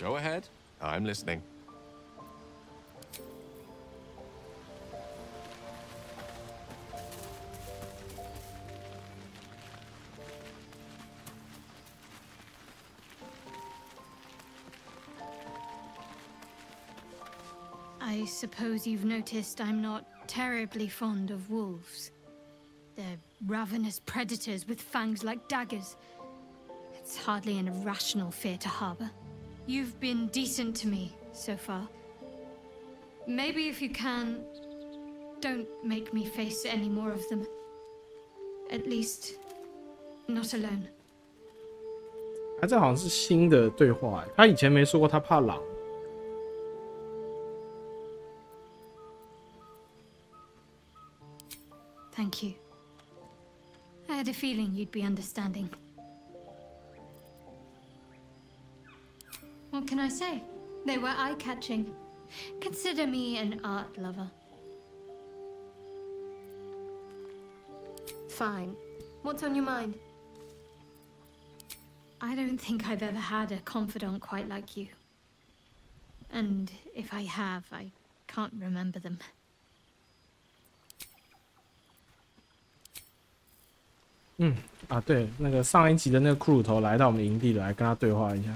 [SPEAKER 4] Go ahead. I'm listening.
[SPEAKER 7] I suppose you've noticed I'm not terribly fond of wolves. They're ravenous predators with fangs like daggers. It's hardly an irrational fear to harbor. You've been decent to me so far. Maybe if you can, don't make me face any more of them. At least, not alone.
[SPEAKER 1] 这好像是新的对话，他以前没说过他怕狼。
[SPEAKER 7] Thank you. I had a feeling you'd be understanding. What can I say? They were eye-catching. Consider me an art lover. Fine. What's on your mind? I don't think I've ever had a confidant quite like you. And if I have, I can't remember them.
[SPEAKER 1] 嗯啊，对，那个上一集的那个骷髅头来到我们营地来跟他对话一下。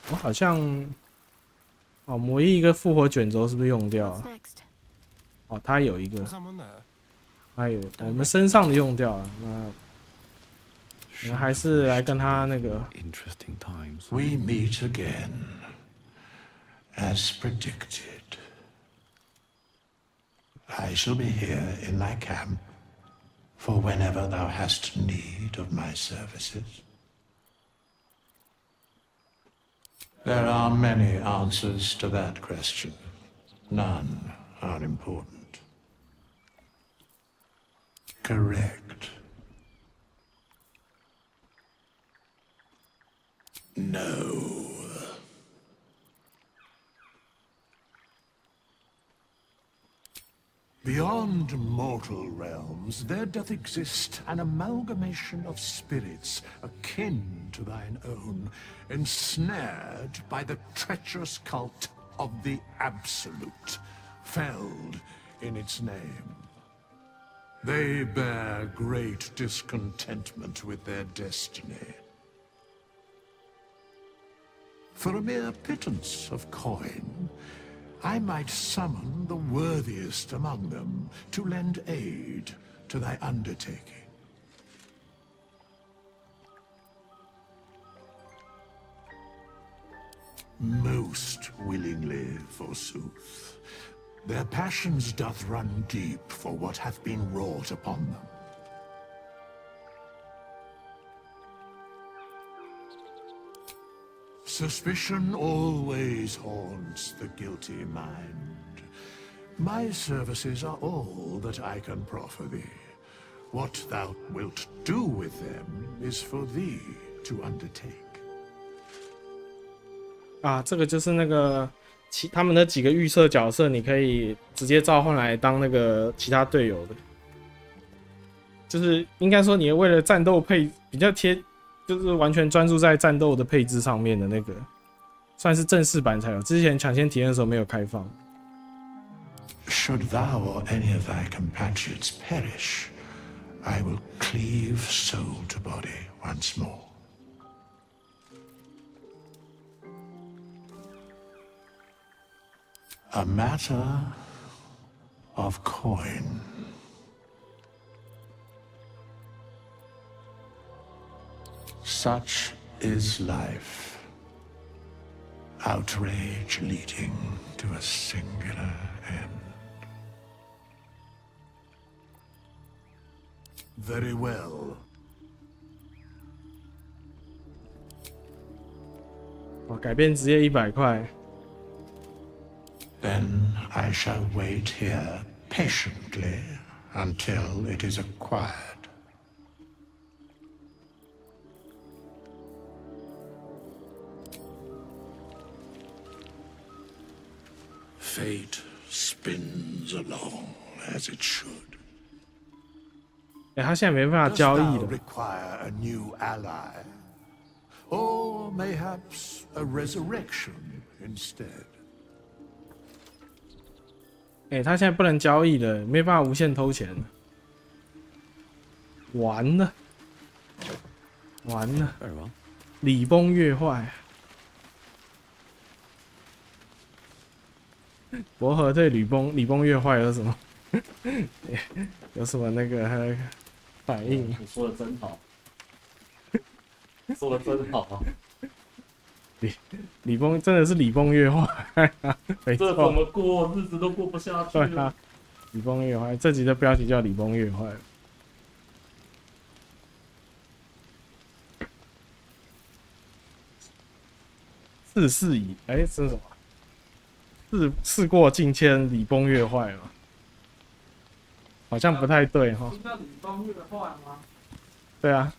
[SPEAKER 1] 我好像，哦，魔翼一个复活卷轴是不是用掉了？哦，他有一个，他有，我们身上的用掉了，那我们还是来跟他那个。
[SPEAKER 22] Interesting times. We meet again, as predicted. I shall be here in thy camp for whenever thou hast need of my services. There are many answers to that question. None are important. Correct. No. Beyond mortal realms, there doth exist an amalgamation of spirits akin to thine own, ensnared by the treacherous cult of the Absolute, felled in its name. They bear great discontentment with their destiny. For a mere pittance of coin, I might summon the worthiest among them to lend aid to thy undertaking. Most willingly, forsooth. Their passions doth run deep for what hath been wrought upon them. Suspicion always haunts the guilty mind. My services are all that I can proffer thee. What thou wilt do with them is for thee to undertake.
[SPEAKER 1] 啊，这个就是那个他们的几个预设角色，你可以直接召唤来当那个其他队友的。就是应该说，你为了战斗配比较贴。就是完全专注在战斗的配置上面的那个，算是正式版才有，之前抢先体验的时候没有开放。
[SPEAKER 22] Should thou or any of thy compatriots perish, I will cleave soul to body once more. A matter of coin. Such is life. Outrage leading to a singular end. Very well.
[SPEAKER 1] 我改变职业100块。
[SPEAKER 22] Then I shall wait here patiently until it is acquired. Fate spins along as it should.
[SPEAKER 1] 他现在没办法交易
[SPEAKER 22] Dost thou
[SPEAKER 1] 了。
[SPEAKER 22] require a new ally, or mayhaps a resurrection instead?
[SPEAKER 1] 他现在不能交易了，没办法无限偷钱。完了，完了，礼崩乐坏。薄荷对礼崩乐坏有什么？有什么那个反应？
[SPEAKER 12] 你说的真好，说的真好。
[SPEAKER 1] 礼崩真的是礼崩乐坏，没错。
[SPEAKER 12] 这怎么过日子都过不下去了。
[SPEAKER 1] 礼崩乐坏，这集的标题叫礼崩乐坏。事已，这是什么？事过境迁，礼崩乐坏嘛？好像不太对哈。
[SPEAKER 12] 叫礼崩乐坏吗？
[SPEAKER 1] 对啊。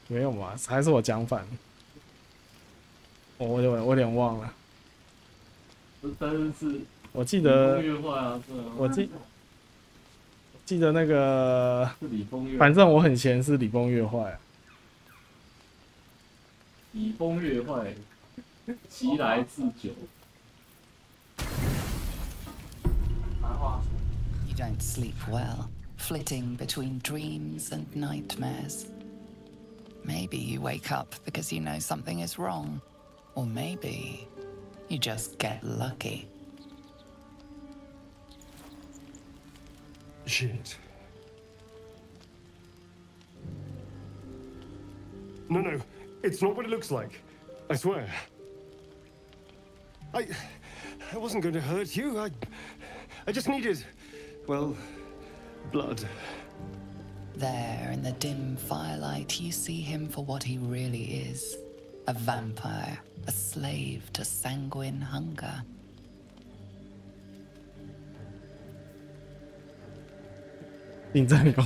[SPEAKER 1] 没有嘛？还是我讲反？我有点忘了。
[SPEAKER 12] 但是
[SPEAKER 1] 我记得
[SPEAKER 12] 礼崩乐坏啊，
[SPEAKER 1] 我记得那个
[SPEAKER 12] 是礼崩乐坏，
[SPEAKER 1] 反正我很闲是礼崩乐坏啊。
[SPEAKER 12] 礼崩乐坏，其来自酒。
[SPEAKER 13] You don't sleep well, flitting between dreams and nightmares. Maybe you wake up because you know something is wrong, or maybe you just get lucky.
[SPEAKER 6] Shit. No, it's not what it looks like. I swear. I wasn't going to hurt you. I just needed, well, blood.
[SPEAKER 13] There, in the dim firelight, you see him for what he really is. A vampire, a slave to sanguine hunger.
[SPEAKER 1] 订正工，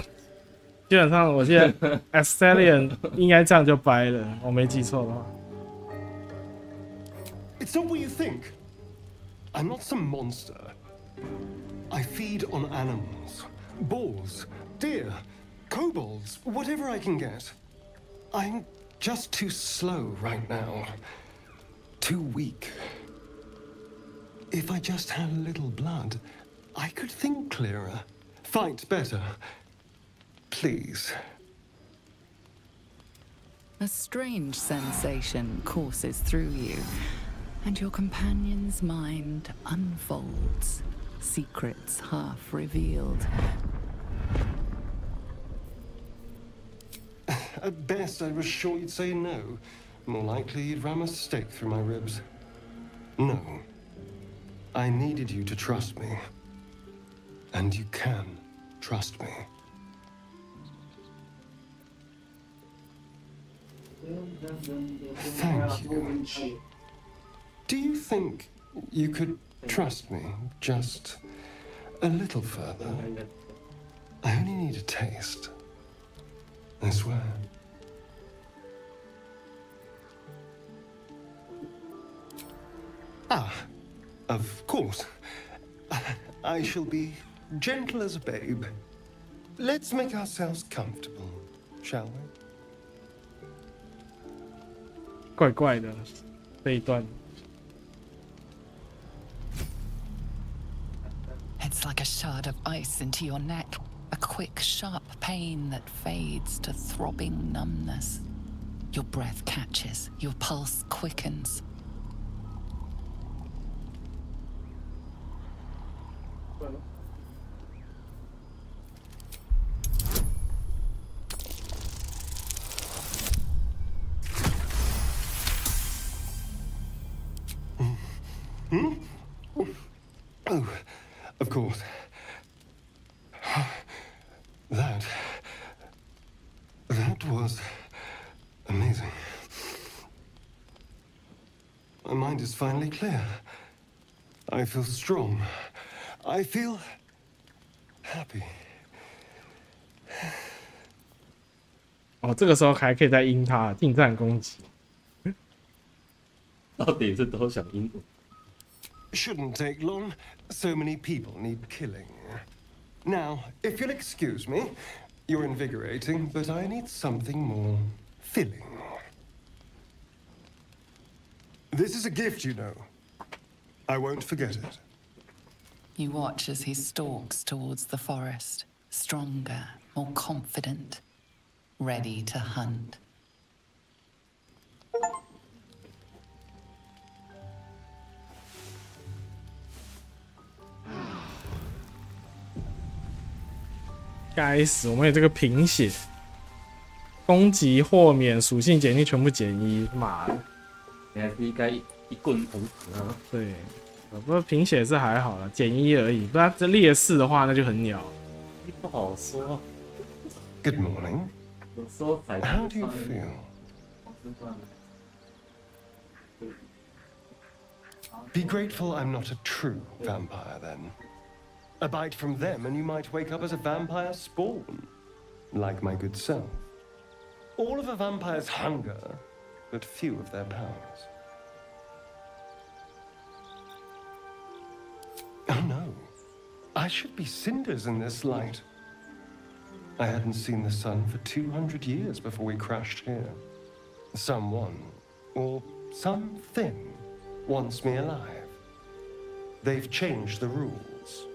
[SPEAKER 1] 基本上我记得 Astalion 应该这样就掰了，我没记错的话。
[SPEAKER 6] It's not what you think. I'm not some monster. I feed on animals, boars, deer, kobolds, whatever I can get. I'm just too slow right now. Too weak. If I just had a little blood, I could think clearer, fight better. Please.
[SPEAKER 13] A strange sensation courses through you, and your companion's mind unfolds, secrets half revealed.
[SPEAKER 6] At best, I was sure you'd say no. More likely, you'd ram a stake through my ribs. No. I needed you to trust me. And you can trust me. Thank you. Do you think you could trust me just a little further? I only need a taste. I swear. Ah, of course. I shall be gentle as a babe. Let's make ourselves comfortable, shall we?
[SPEAKER 1] 怪怪的这一段。
[SPEAKER 13] It's like a shard of ice into your neck, a quick, sharp pain that fades to throbbing numbness. Your breath catches, your pulse quickens.
[SPEAKER 6] Hmm? Oh, of course. That was amazing. My mind is finally clear. I feel strong. I feel happy.
[SPEAKER 1] 哦，这个时候还可以再阴他近战攻击。
[SPEAKER 12] 到底是多想阴我？
[SPEAKER 6] Shouldn't take long. So many people need killing. Now, if you'll excuse me, you're invigorating, but I need something more filling. This is a gift, you know. I won't forget it.
[SPEAKER 13] You watch as he stalks towards the forest, stronger, more confident, ready to hunt.
[SPEAKER 1] 该死，我们有这个贫血，攻击豁免，属性减1全部减1，妈的！
[SPEAKER 12] 你还是应该一棍捅死啊！
[SPEAKER 1] 对，不过贫血是还好了，减1而已。不然这劣势的话，那就很鸟。
[SPEAKER 12] 不好说。
[SPEAKER 6] Good morning.
[SPEAKER 12] 有时候踩
[SPEAKER 6] How do you feel? Be grateful I'm not a true vampire, then. A bite from them and you might wake up as a vampire spawn, like my good self. All of a vampire's hunger, but few of their powers. Oh no, I should be cinders in this light. I hadn't seen the sun for 200 years before we crashed here. Someone, or something, wants me alive. They've changed the rules.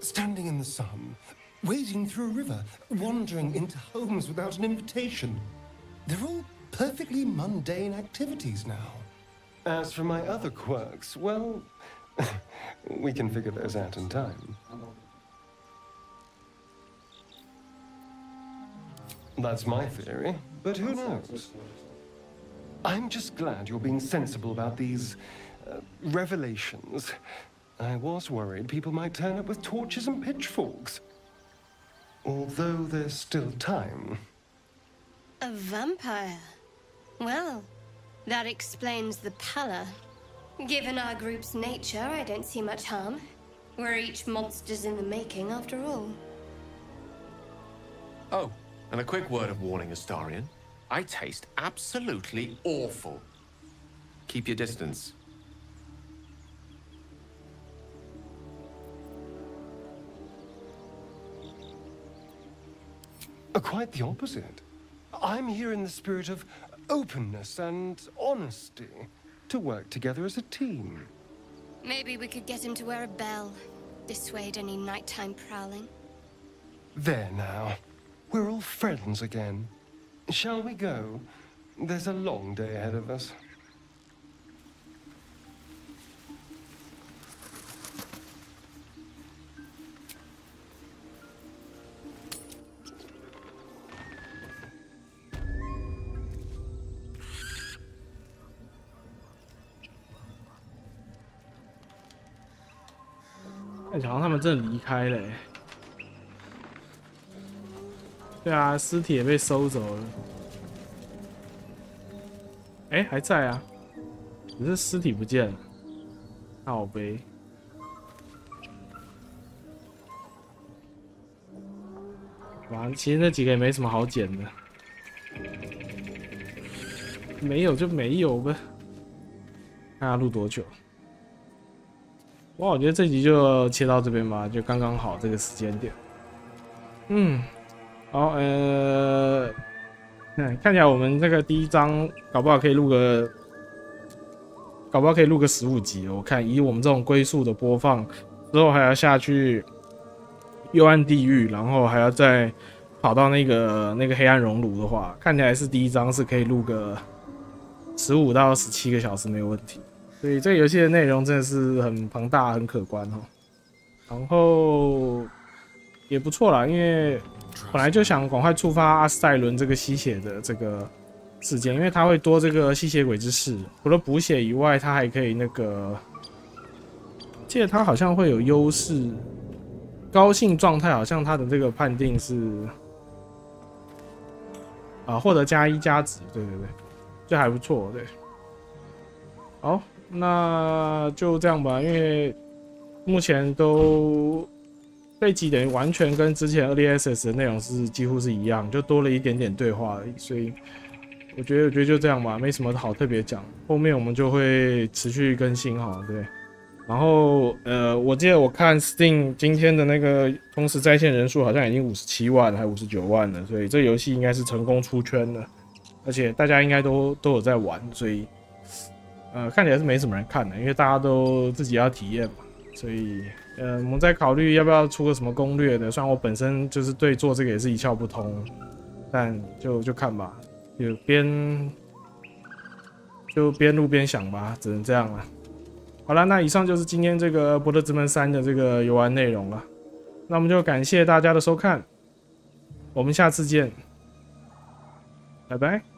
[SPEAKER 6] Standing in the sun, wading through a river, wandering into homes without an invitation. They're all perfectly mundane activities now. As for my other quirks, well, we can figure those out in time. That's my theory, but who knows? I'm just glad you're being sensible about these revelations. I was worried people might turn up with torches and pitchforks. Although there's still time.
[SPEAKER 15] A vampire? Well, that explains the pallor. Given our group's nature, I don't see much harm. We're each monsters in the making, after all.
[SPEAKER 4] Oh, and a quick word of warning, Astarion. I taste absolutely awful. Keep your distance.
[SPEAKER 6] Quite the opposite. I'm here in the spirit of openness and honesty, to work together as a team.
[SPEAKER 15] Maybe we could get him to wear a bell. Dissuade any nighttime prowling.
[SPEAKER 6] There now. We're all friends again. Shall we go? There's a long day ahead of us.
[SPEAKER 1] 好像他们真的离开了。对啊，尸体也被收走了。哎，还在啊，只是尸体不见了。好悲。哇，其实那几个也没什么好捡的，没有就没有呗。看他录多久。哇，我觉得这集就切到这边吧，就刚刚好这个时间点。好，看起来我们这个第一章搞不好可以录个15集哦。我看以我们这种龟速的播放，之后还要下去幽暗地狱，然后还要再跑到那个黑暗熔炉的话，看起来是第一章是可以录个15到17个小时没有问题。所以这个游戏的内容真的是很庞大、很可观哦。然后也不错啦，因为本来就想赶快触发阿斯戴伦这个吸血的这个事件，因为它会多这个吸血鬼之势，除了补血以外，它还可以那个，记得它好像会有优势，高兴状态好像它的这个判定是获得+1加值，对，就还不错，对。好，那就这样吧，因为目前都这一集等于完全跟之前 Early Access 的内容是几乎是一样，就多了一点点对话而已，所以我觉得就这样吧，没什么好特别讲。后面我们就会持续更新哈，对。然后我记得我看 Steam 今天的那个同时在线人数好像已经57万还59万了，所以这游戏应该是成功出圈了，而且大家应该都有在玩，所以看起来是没什么人看的，因为大家都自己要体验嘛，所以我们在考虑要不要出个什么攻略的。虽然我本身就是对做这个也是一窍不通，但就看吧，就边录边想吧，只能这样了。好了，那以上就是今天这个《博德之门3》的这个游玩内容了。那我们就感谢大家的收看，我们下次见，拜拜。